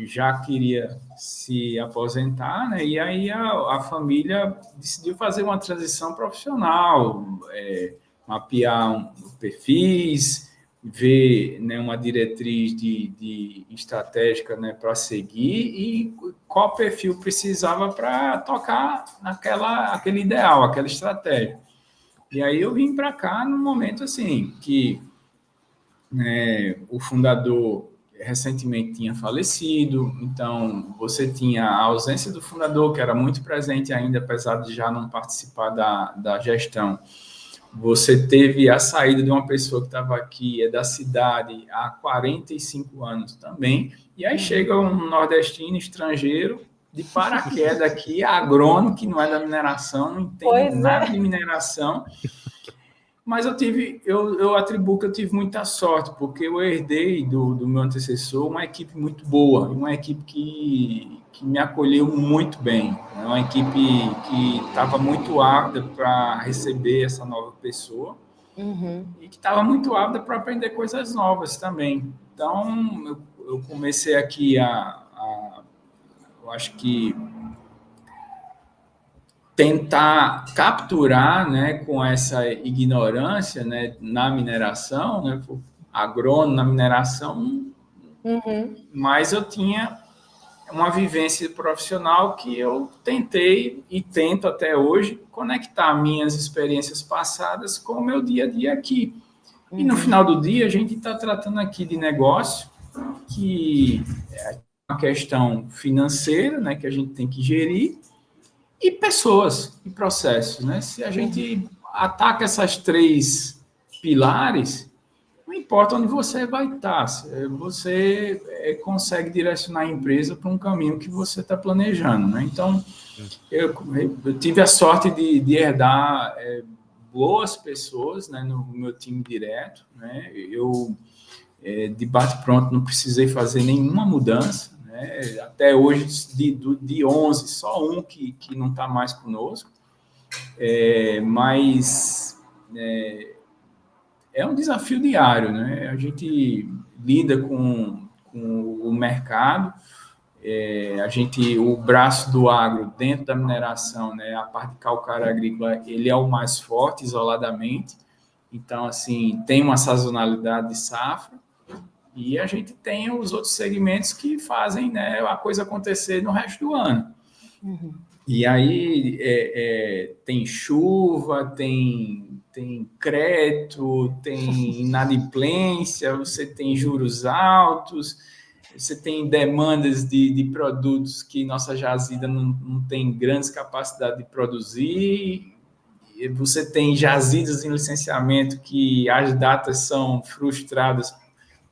já queria se aposentar, né? E aí a família decidiu fazer uma transição profissional, mapear perfis, ver, né, uma diretriz de estratégica, né, para seguir e qual perfil precisava para tocar aquele ideal, aquela estratégia. E aí eu vim para cá num momento assim que o fundador recentemente tinha falecido, então você tinha a ausência do fundador, que era muito presente ainda, apesar de já não participar da gestão. Você teve a saída de uma pessoa que estava aqui, da cidade, há 45 anos também, e aí chega um nordestino estrangeiro, de paraquedas aqui, agrônomo, que não é da mineração, não entende nada de mineração, mas eu atribuo que eu tive muita sorte, porque eu herdei do meu antecessor uma equipe muito boa, uma equipe que me acolheu muito bem, uma equipe que estava muito ávida para receber essa nova pessoa e que estava muito ávida para aprender coisas novas também. Então, eu comecei aqui eu acho que tentar capturar, né, com essa ignorância, né, na mineração, né, agrônomo na mineração, mas eu tinha uma vivência profissional que eu tentei e tento até hoje conectar minhas experiências passadas com o meu dia a dia aqui. E no final do dia, a gente está tratando aqui de negócio, que é uma questão financeira, né, que a gente tem que gerir, e pessoas e processos, né? Se a gente ataca essas três pilares, não importa onde você vai estar, você consegue direcionar a empresa para um caminho que você está planejando, né? Então, eu tive a sorte de herdar boas pessoas, né, no meu time direto, né? Eu, de bate-pronto, não precisei fazer nenhuma mudança, até hoje, de 11, só um que não está mais conosco. mas é um desafio diário, né? A gente lida com o mercado, o braço do agro dentro da mineração, né? A parte de calcário agrícola, ele é o mais forte isoladamente, então, assim, tem uma sazonalidade de safra, e a gente tem os outros segmentos que fazem, né, a coisa acontecer no resto do ano. Uhum. E aí tem chuva, tem crédito, tem inadimplência, você tem juros altos, você tem demandas de produtos que nossa jazida não tem grandes capacidades de produzir, e você tem jazidas em licenciamento que as datas são frustradas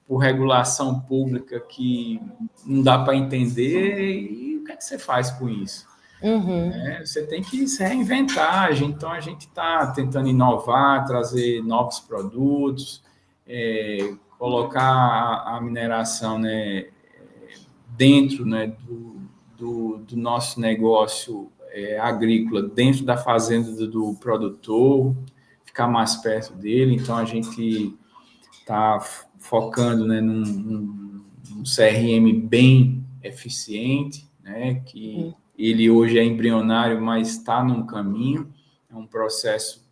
por regulação pública que não dá para entender, e o que é que você faz com isso? Uhum. Você tem que se reinventar, então a gente está tentando inovar, trazer novos produtos, colocar a mineração, né, dentro, né, do nosso negócio agrícola, dentro da fazenda do produtor, ficar mais perto dele, então a gente está focando, né, num CRM bem eficiente, né, que ele hoje é embrionário, mas está num caminho, é um processo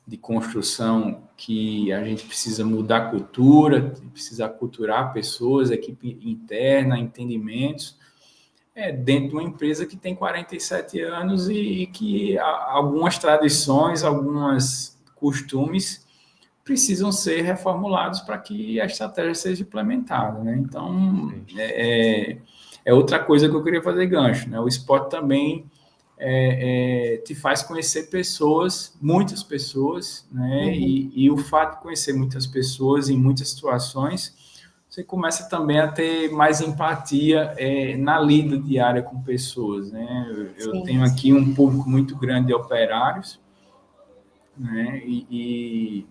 de construção que a gente precisa mudar a cultura, precisa aculturar pessoas, equipe interna, entendimentos, dentro de uma empresa que tem 47 anos e que algumas tradições, alguns costumes precisam ser reformulados para que a estratégia seja implementada, né? Então, é outra coisa que eu queria fazer gancho, né? O esporte também te faz conhecer pessoas, muitas pessoas, né? E o fato de conhecer muitas pessoas em muitas situações, você começa também a ter mais empatia na lida diária com pessoas, né? Eu tenho aqui um público muito grande de operários, né? E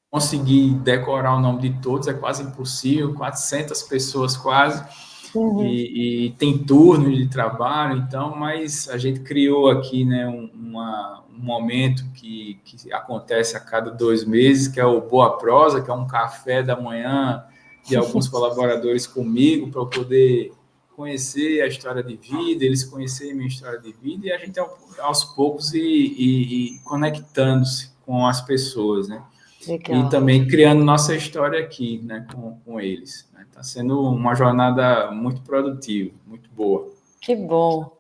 conseguir decorar o nome de todos é quase impossível, 400 pessoas quase, e tem turnos de trabalho, então, mas a gente criou aqui, né, um momento que acontece a cada 2 meses, que é o Boa Prosa, que é um café da manhã de alguns colaboradores comigo, para eu poder conhecer a história de vida, eles conhecerem minha história de vida, e a gente aos poucos e conectando-se com as pessoas, né? Legal. E também criando nossa história aqui, né, com eles. Está sendo uma jornada muito produtiva, muito boa. Que bom.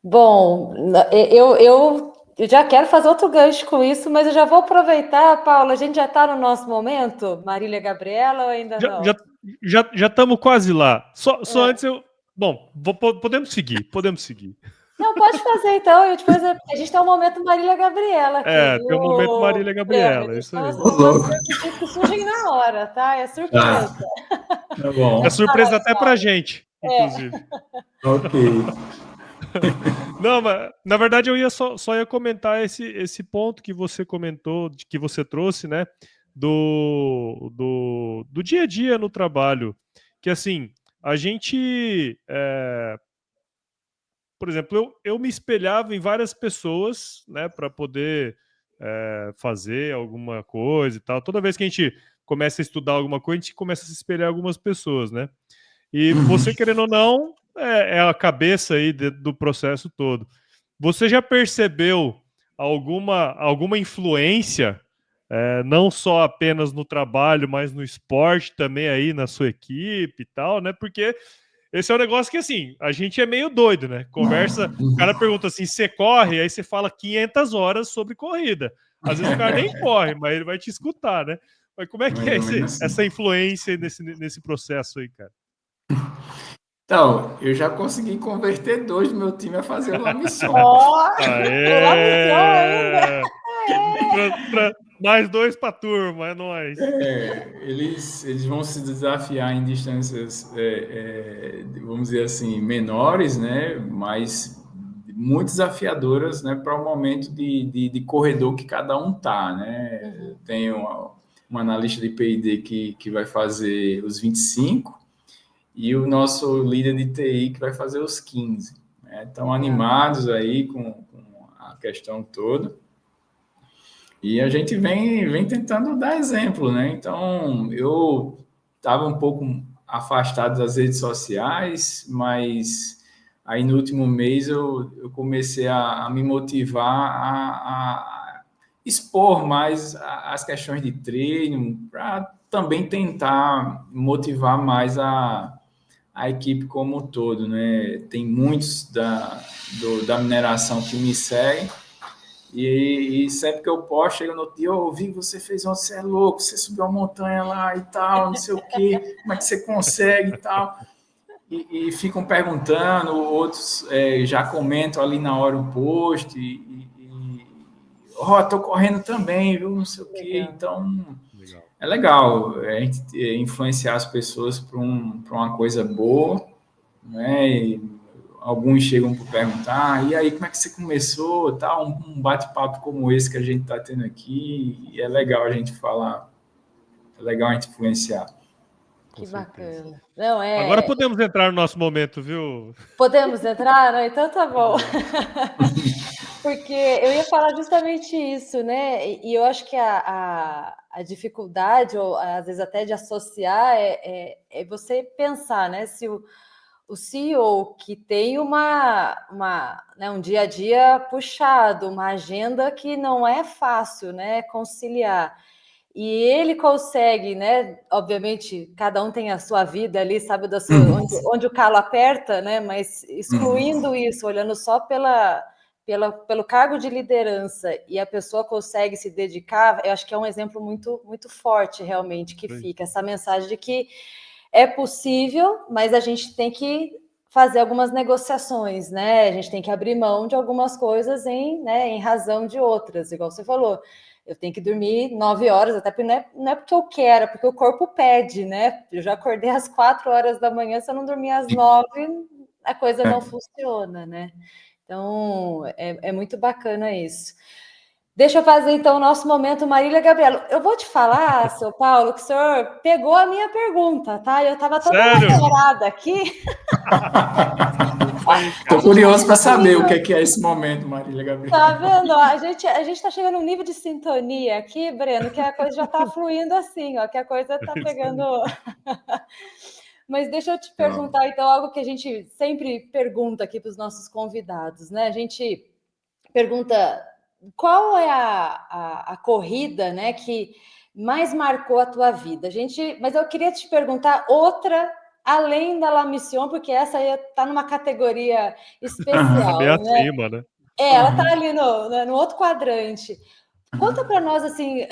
Bom, eu já quero fazer outro gancho com isso, mas eu já vou aproveitar, Paula, a gente já está no nosso momento, Marília e Gabriela, ou ainda não? Já estamos quase lá. Só antes eu... Bom, podemos seguir. Não, pode fazer então, e depois a gente tem um momento Marília e Gabriela aqui, Tem um momento Marília e Gabriela, Breno, isso aí. Umas perguntas que surgem na hora, tá? É surpresa. Tá bom. É surpresa até pra gente, inclusive. Ok. Não, mas na verdade eu ia só ia comentar esse ponto que você comentou, que você trouxe, né? Do dia a dia no trabalho. Que assim, a gente. Por exemplo, eu me espelhava em várias pessoas, né, para poder fazer alguma coisa e tal. Toda vez que a gente começa a estudar alguma coisa, a gente começa a se espelhar em algumas pessoas, né? E você, querendo ou não, é a cabeça aí do processo todo. Você já percebeu alguma influência, não só apenas no trabalho, mas no esporte também aí na sua equipe e tal, né? Porque esse é um negócio que, assim, a gente é meio doido, né? Conversa, o cara pergunta assim, você corre? Aí você fala 500 horas sobre corrida. Às vezes o cara nem corre, mas ele vai te escutar, né? Mas como é que é essa influência nesse processo aí, cara? Então, eu já consegui converter 2 do meu time a fazer o Lamisson. Aê! Mais 2 para turma, é nóis. Eles vão se desafiar em distâncias, vamos dizer assim, menores, né? Mas muito desafiadoras, né? Para o momento de corredor que cada um tá, né? Tem um analista de P&D que vai fazer os 25 e o nosso líder de TI que vai fazer os 15. Né? Estão animados aí com a questão toda. E a gente vem tentando dar exemplo, né? Então, eu estava um pouco afastado das redes sociais, mas aí no último mês eu comecei a me motivar a expor mais as questões de treino, para também tentar motivar mais a equipe como um todo, né? Tem muitos da mineração que me seguem, e sempre que eu posto, chega no outro dia, eu ouvi, você fez ontem, você é louco, você subiu a montanha lá e tal, não sei o quê, como é que você consegue e tal. E ficam perguntando, outros já comentam ali na hora o post, tô correndo também, viu, não sei o quê. Então, é legal a gente influenciar as pessoas para uma coisa boa, né? E alguns chegam para perguntar, e aí, como é que você começou? Tal, um bate-papo como esse que a gente está tendo aqui, e é legal a gente falar, é legal a gente influenciar. Que bacana. Não, Agora podemos entrar no nosso momento, viu? Podemos entrar? Não, então tá bom. Porque eu ia falar justamente isso, né? E eu acho que a dificuldade, ou às vezes até de associar, é você pensar, né? Se o CEO que tem um dia a dia puxado, uma agenda que não é fácil, né, conciliar. E ele consegue, né? Obviamente, cada um tem a sua vida ali, sabe, onde o calo aperta, né? Mas excluindo isso, olhando só pelo cargo de liderança, e a pessoa consegue se dedicar, eu acho que é um exemplo muito, muito forte, realmente, que fica essa mensagem de que é possível, mas a gente tem que fazer algumas negociações, né? A gente tem que abrir mão de algumas coisas em razão de outras, igual você falou. Eu tenho que dormir 9 horas, até porque não é porque eu quero, é porque o corpo pede, né? Eu já acordei às 4 horas da manhã, se eu não dormir às 9, a coisa não funciona, né? Então, é muito bacana isso. Deixa eu fazer, então, o nosso momento Marília Gabriela. Eu vou te falar, seu Paulo, que o senhor pegou a minha pergunta, tá? Eu estava toda elaborada aqui. Estou curioso para saber o que é esse momento, Marília Gabriela. Tá vendo? A gente está chegando num nível de sintonia aqui, Breno, que a coisa já está fluindo assim, ó, que a coisa está pegando... Mas deixa eu te perguntar, então, algo que a gente sempre pergunta aqui para os nossos convidados, né? A gente pergunta qual é a corrida, né, que mais marcou a tua vida. Mas eu queria te perguntar outra além da La Mission, porque essa aí está numa categoria especial. Bem acima, né? Ela está ali no outro quadrante. Conta para nós, assim,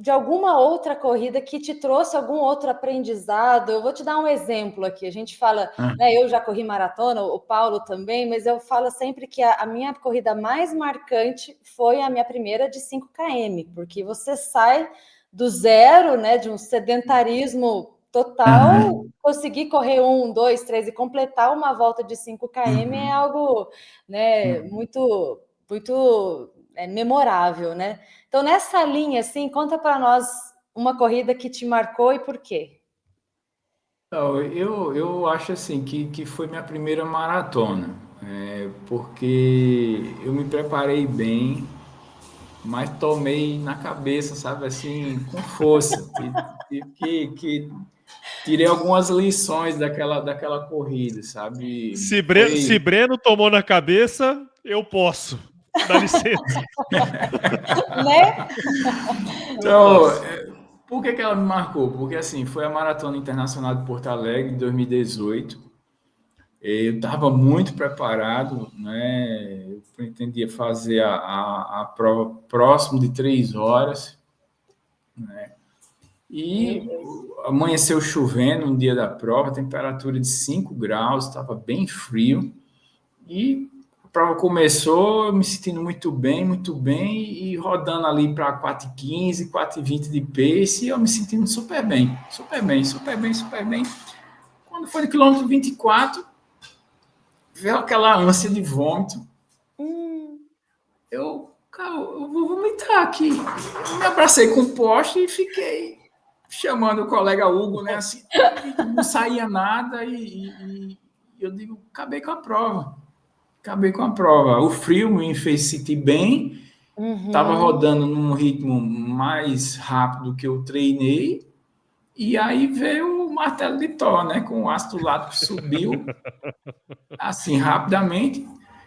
de alguma outra corrida que te trouxe algum outro aprendizado. Eu vou te dar um exemplo aqui. A gente fala, né, eu já corri maratona, o Paulo também, mas eu falo sempre que a minha corrida mais marcante foi a minha primeira de 5 km, porque você sai do zero, né, de um sedentarismo total, conseguir correr 1, 2, 3 e completar uma volta de 5 km é algo, né, muito, muito memorável, né? Então, nessa linha, assim, conta para nós uma corrida que te marcou e por quê? Eu acho assim que foi minha primeira maratona, porque eu me preparei bem, mas tomei na cabeça, sabe, assim, com força. Que tirei algumas lições daquela corrida, sabe? Se Breno tomou na cabeça, eu posso. Dá licença. Né? Então, por que ela me marcou? Porque, assim, foi a Maratona Internacional de Porto Alegre, de 2018. Eu estava muito preparado, né? Eu pretendia fazer a prova próximo de 3 horas, né? E amanheceu chovendo no dia da prova, temperatura de 5 graus, estava bem frio. E a prova começou, eu me sentindo muito bem, e rodando ali para 4h15, 4h20 de pace, e eu me sentindo super bem. Quando foi no quilômetro 24, veio aquela ânsia de vômito. Cara, eu vou vomitar aqui. Eu me abracei com o poste e fiquei chamando o colega Hugo, né? Assim, não saía nada, e eu digo, acabei com a prova. acabei com a prova. O frio me fez sentir bem, estava rodando num ritmo mais rápido do que eu treinei, e aí veio o martelo de Thor, né? Com o ácido lático subiu assim rapidamente.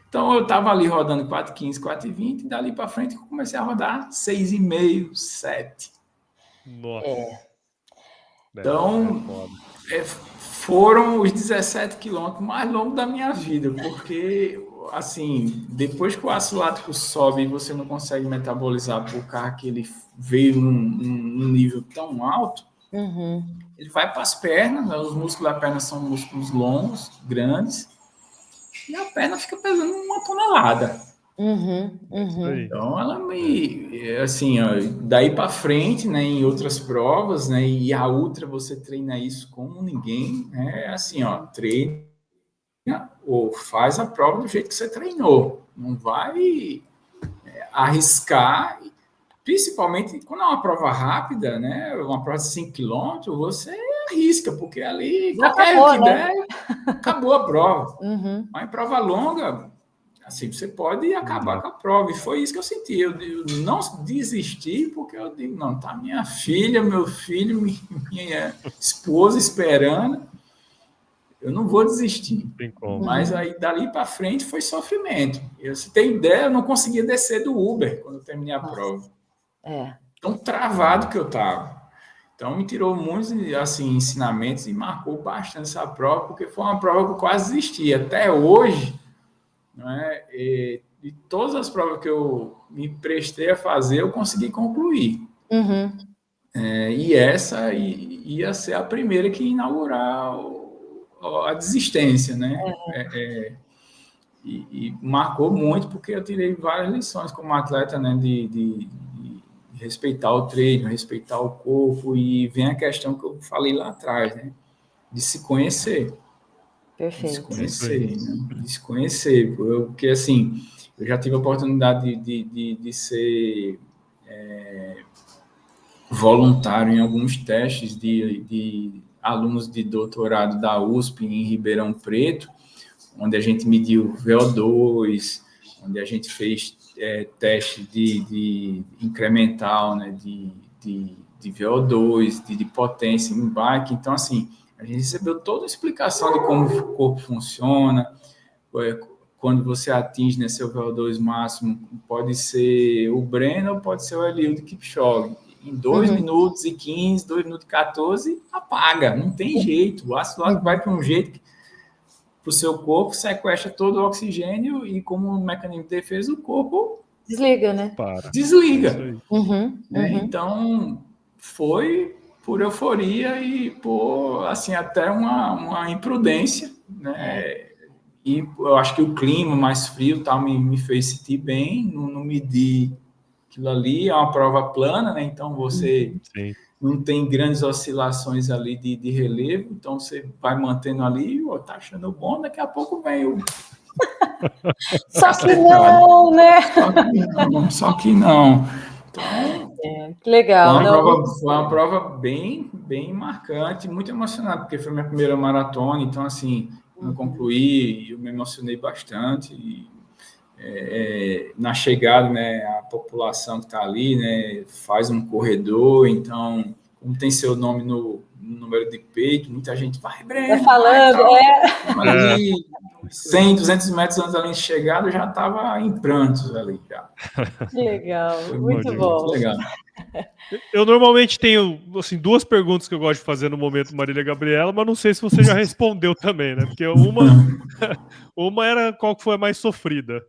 Então eu estava ali rodando 4,15, 4,20, e dali para frente eu comecei a rodar 6,5, 7. Nossa. Então, foram os 17 quilômetros mais longos da minha vida, porque, assim, depois que o ácido lático sobe e você não consegue metabolizar por causa que ele veio num nível tão alto, ele vai para as pernas, né? Os músculos da perna são músculos longos, grandes, e a perna fica pesando 1 tonelada. Então, ela assim, ó, daí para frente, né, em outras provas, né, e a ultra você treina isso como ninguém, né, assim, ó, treina ou faz a prova do jeito que você treinou, não vai arriscar, principalmente quando é uma prova rápida, né, uma prova de 5 km, você arrisca, porque ali qualquer acabou, que der, acabou a prova. Mas em prova longa, assim, você pode acabar com a prova, e foi isso que eu senti. Eu não desisti, porque eu digo, não, tá minha filha, meu filho, minha esposa esperando, eu não vou desistir. Mas aí, dali para frente, foi sofrimento. Se tem ideia, eu não conseguia descer do Uber quando eu terminei a prova. Tão travado que eu estava. Então, me tirou muitos, assim, ensinamentos e marcou bastante essa prova, porque foi uma prova que eu quase desisti. Até hoje, não é? E todas as provas que eu me prestei a fazer, eu consegui concluir. E essa ia ser a primeira que ia inaugurar a desistência, né? E marcou muito, porque eu tirei várias lições como atleta, né? De respeitar o treino, respeitar o corpo, e vem a questão que eu falei lá atrás, né? De se conhecer. Perfeito. De se conhecer, porque assim, eu já tive a oportunidade de ser voluntário em alguns testes de alunos de doutorado da USP em Ribeirão Preto, onde a gente mediu VO2, onde a gente fez teste de incremental, né, de VO2, de potência em bike. Então, assim, a gente recebeu toda a explicação de como o corpo funciona, quando você atinge, né, seu VO2 máximo, pode ser o Breno ou pode ser o Eliud Kipchoge. Em 2 minutos e 15, 2 minutos e 14, apaga, não tem jeito. O ácido lático vai para um jeito para o seu corpo, sequestra todo o oxigênio e, como um mecanismo de defesa, o corpo desliga, né? Desliga. Então, foi por euforia e por, assim, até uma imprudência, né? E eu acho que o clima mais frio tal, me fez sentir bem, não medi aquilo ali, é uma prova plana, né? Então você não tem grandes oscilações ali de relevo, então você vai mantendo ali, tá achando bom, daqui a pouco vem o... Só que não, né? Só que não. Então, que legal. Foi uma prova bem, bem marcante, muito emocionante, porque foi minha primeira maratona, então, assim, eu concluí, eu me emocionei bastante, e, na chegada, né, a população que está ali, né, faz um corredor, então, como tem seu nome no número de peito, muita gente vai, Breno, falando, ali, 100, 200 metros antes da linha de chegada, eu já estava em prantos ali, já. Que legal, muito bom. Muito legal. Eu normalmente tenho, assim, 2 perguntas que eu gosto de fazer no momento Marília Gabriela, mas não sei se você já respondeu também, né? Porque uma era qual que foi a mais sofrida.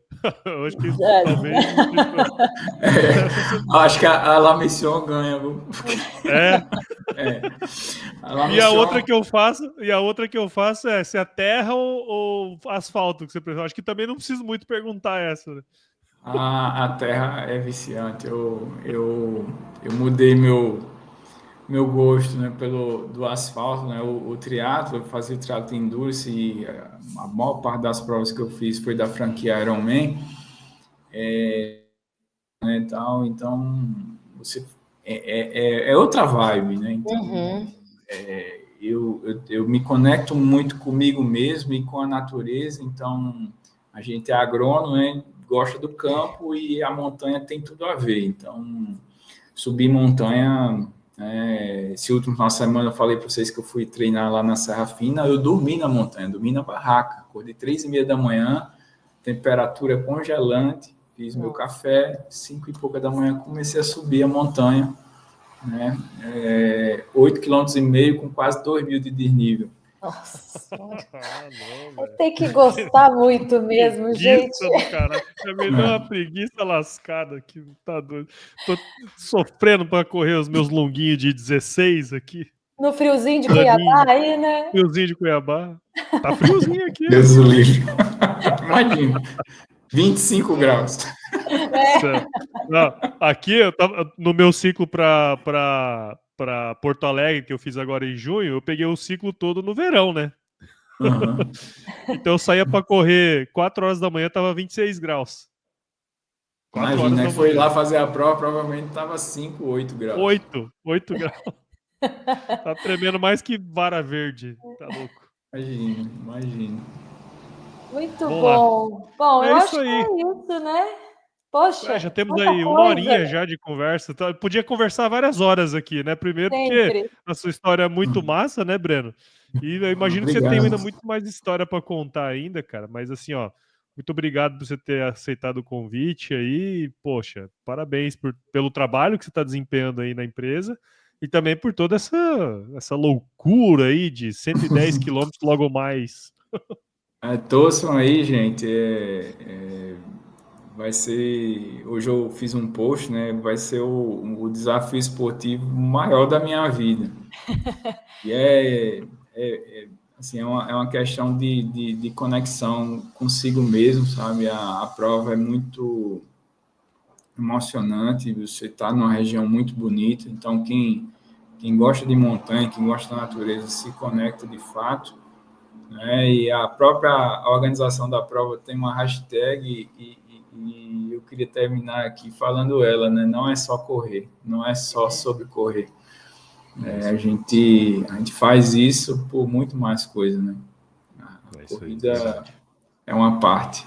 Eu acho que isso também... Acho que a La Mission ganha, viu? E a outra que eu faço é se é terra ou asfalto que você precisa. Acho que também não preciso muito perguntar essa, né? A terra é viciante. Eu mudei meu gosto, né, do asfalto, né, o triatlo, eu fazia triatlo endurance, e a maior parte das provas que eu fiz foi da franquia Ironman, né, tal, então você é outra vibe, né? Então, eu me conecto muito comigo mesmo e com a natureza, então a gente é agrônomo, né? Gosta do campo e a montanha tem tudo a ver. Então, subir montanha... esse último final de semana eu falei para vocês que eu fui treinar lá na Serra Fina, eu dormi na montanha, dormi na barraca, acordei 3h30 da manhã, temperatura congelante, fiz meu café, 5 e pouca da manhã comecei a subir a montanha, né? 8,5 km com quase 2.000 de desnível. Nossa, Não, tem que gostar muito mesmo, gente. Do caralho. Me deu uma preguiça lascada aqui, tá doido. Tô sofrendo para correr os meus longuinhos de 16 aqui. No friozinho de Cuiabá aí, né? Friozinho de Cuiabá. Tá friozinho aqui. Deus o livre. Imagina. 25 graus. Não, aqui eu tava no meu ciclo para Porto Alegre, que eu fiz agora em junho, eu peguei o ciclo todo no verão, né? Uhum. Então eu saía para correr 4 horas da manhã, tava 26 graus. 4 horas da manhã. Foi lá fazer a prova, provavelmente tava 5, 8 graus. 8 graus. Tá tremendo mais que vara verde. Tá louco. Imagina. Muito bom. Bom, eu acho que é isso, né? Poxa, já temos aí uma horinha já de conversa. Eu podia conversar várias horas aqui, né? Primeiro porque a sua história é muito massa, né, Breno? E eu imagino que você tem ainda muito mais história para contar ainda, cara. Mas assim, ó, muito obrigado por você ter aceitado o convite aí. Poxa, parabéns pelo trabalho que você está desempenhando aí na empresa e também por toda essa loucura aí de 110 quilômetros logo mais. Torçam aí, gente. Vai ser... Hoje eu fiz um post, né? Vai ser o desafio esportivo maior da minha vida. E assim, é uma questão de conexão consigo mesmo, sabe? A prova é muito emocionante, você está numa região muito bonita, então quem gosta de montanha, quem gosta da natureza, se conecta de fato, né? E a própria organização da prova tem uma hashtag e eu queria terminar aqui falando ela, né? Não é só correr, não é só sobre correr. A gente faz isso por muito mais coisa, né? A corrida é uma parte.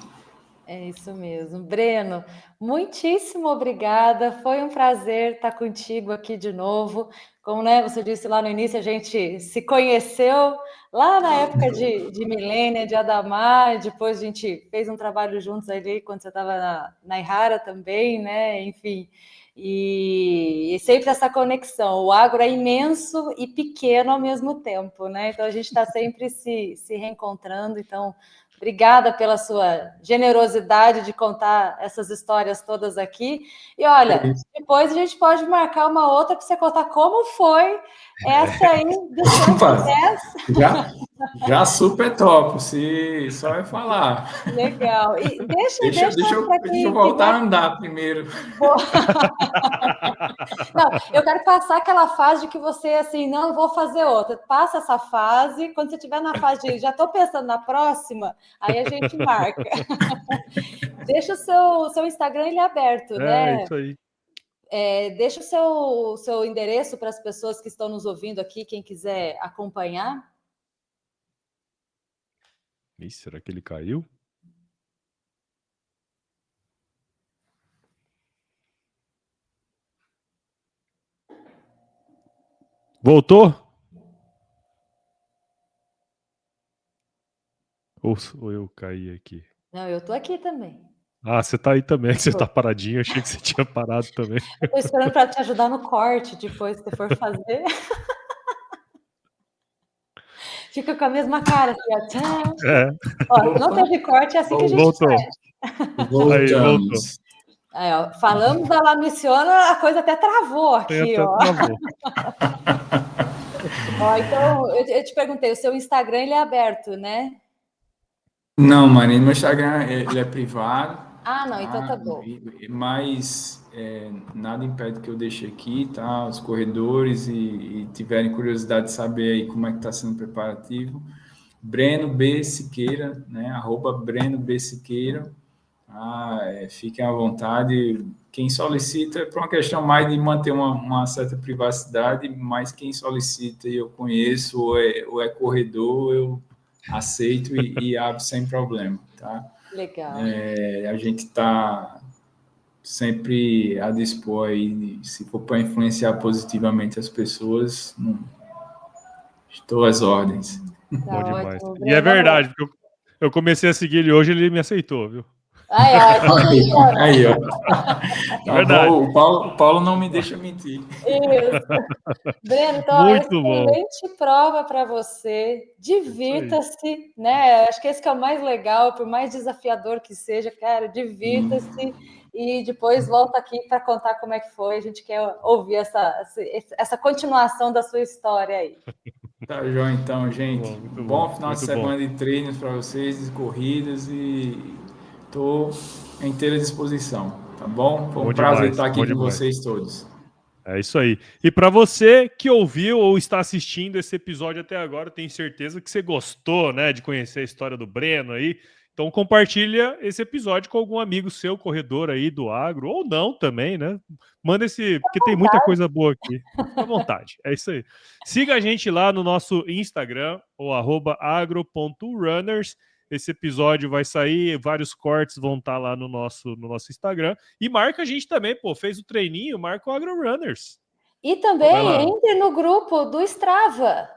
É isso mesmo. Breno, muitíssimo obrigada. Foi um prazer estar contigo aqui de novo. Como você disse lá no início, a gente se conheceu lá na época de Milênia, de Adamar, depois a gente fez um trabalho juntos ali quando você estava na Ihara também, né? Enfim, e sempre essa conexão. O agro é imenso e pequeno ao mesmo tempo, né? Então a gente está sempre se reencontrando, então... Obrigada pela sua generosidade de contar essas histórias todas aqui. E olha, depois a gente pode marcar uma outra para você contar como foi essa aí do 110. Já super top, se só vai falar. Legal. E deixa eu voltar a andar primeiro. Não, eu quero passar aquela fase de que você, assim, não vou fazer outra. Passa essa fase, quando você estiver na fase de já estou pensando na próxima, aí a gente marca. Deixa o seu Instagram ele aberto, né? É, isso aí. Deixa o seu endereço para as pessoas que estão nos ouvindo aqui, quem quiser acompanhar. Será que ele caiu? Voltou? Ou eu caí aqui? Não, eu tô aqui também. Ah, você tá aí também, que você tá paradinho. Achei que você tinha parado também. Eu tô esperando para te ajudar no corte depois, se for fazer. Fica com a mesma cara, assim, ó. Ó, não teve corte, é assim que a gente voltou. faz. Voltamos. Aí, ó, falamos da La Missiona, a coisa até travou aqui, ó. Travou. Ó, então, eu te perguntei, o seu Instagram ele é aberto, né? Não, Marina, meu Instagram ele é privado. Ah, não, então tá bom. Mas nada impede que eu deixe aqui, tá? Os corredores e tiverem curiosidade de saber aí como é que está sendo o preparativo. Breno B. Siqueira, né? @Breno B. Siqueira. Fiquem à vontade. Quem solicita é por uma questão mais de manter uma certa privacidade, mas quem solicita e eu conheço ou é corredor, eu aceito e abro sem problema, tá? Legal. A gente está sempre a dispor aí, se for para influenciar positivamente as pessoas, estou às ordens. Bom demais. Ótimo, E é Breno. verdade, porque eu comecei a seguir ele hoje, ele me aceitou, viu? Aí, ó, então funciona. Aí, ó. É Tá verdade. bom, o Paulo não me deixa mentir. Isso. Breno, então, Muito bom. excelente prova para você. Divirta-se, né? Acho que esse que é o mais legal, por mais desafiador que seja, cara, divirta-se e depois volta aqui para contar como é que foi. A gente quer ouvir essa continuação da sua história aí. Tá, João, então, gente. Muito Bom final de muito semana bom. de treinos para vocês, de corridas, e estou à inteira disposição, tá bom? Foi um Bom prazer demais, estar aqui bom com demais. vocês todos. É isso aí. E para você que ouviu ou está assistindo esse episódio até agora, tenho certeza que você gostou, né, de conhecer a história do Breno aí. Então compartilha esse episódio com algum amigo seu, corredor aí do agro, ou não também, né? Manda porque tem muita coisa boa aqui. Fica à vontade. É isso aí. Siga a gente lá no nosso Instagram, ou @agro.runners. Esse episódio vai sair, vários cortes vão estar lá no nosso Instagram. E marca a gente também, pô. Fez o treininho, marca o AgroRunners. E também entre no grupo do Strava.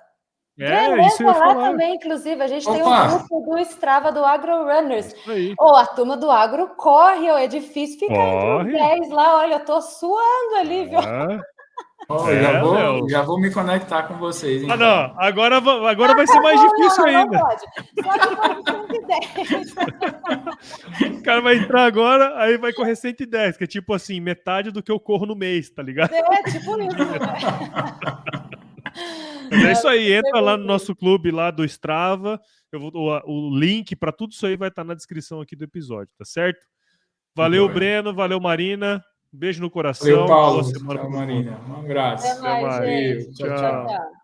Breno, Isso eu ia entra lá falar. também, inclusive. A gente tem Opa! um grupo do Strava do AgroRunners. Isso aí. A turma do agro corre, é difícil ficar entre os 10 lá. Olha, eu tô suando ali, viu? Já vou me conectar com vocês, então. Não. Agora vai ser mais difícil ainda. Não pode. Só depois de 110. O cara vai entrar agora, aí vai correr 110, que é tipo assim, metade do que eu corro no mês, tá ligado? Tipo isso, né? Mas é isso aí, entra lá no nosso clube lá do Strava. O link para tudo isso aí vai estar na descrição aqui do episódio, tá certo? Valeu, Breno, valeu, Marina. Um beijo no coração. Valeu, Paulo. Boa semana Tchau, pra todo Marina. mundo. Um abraço. Até mais, gente. Tchau, tchau. Tchau.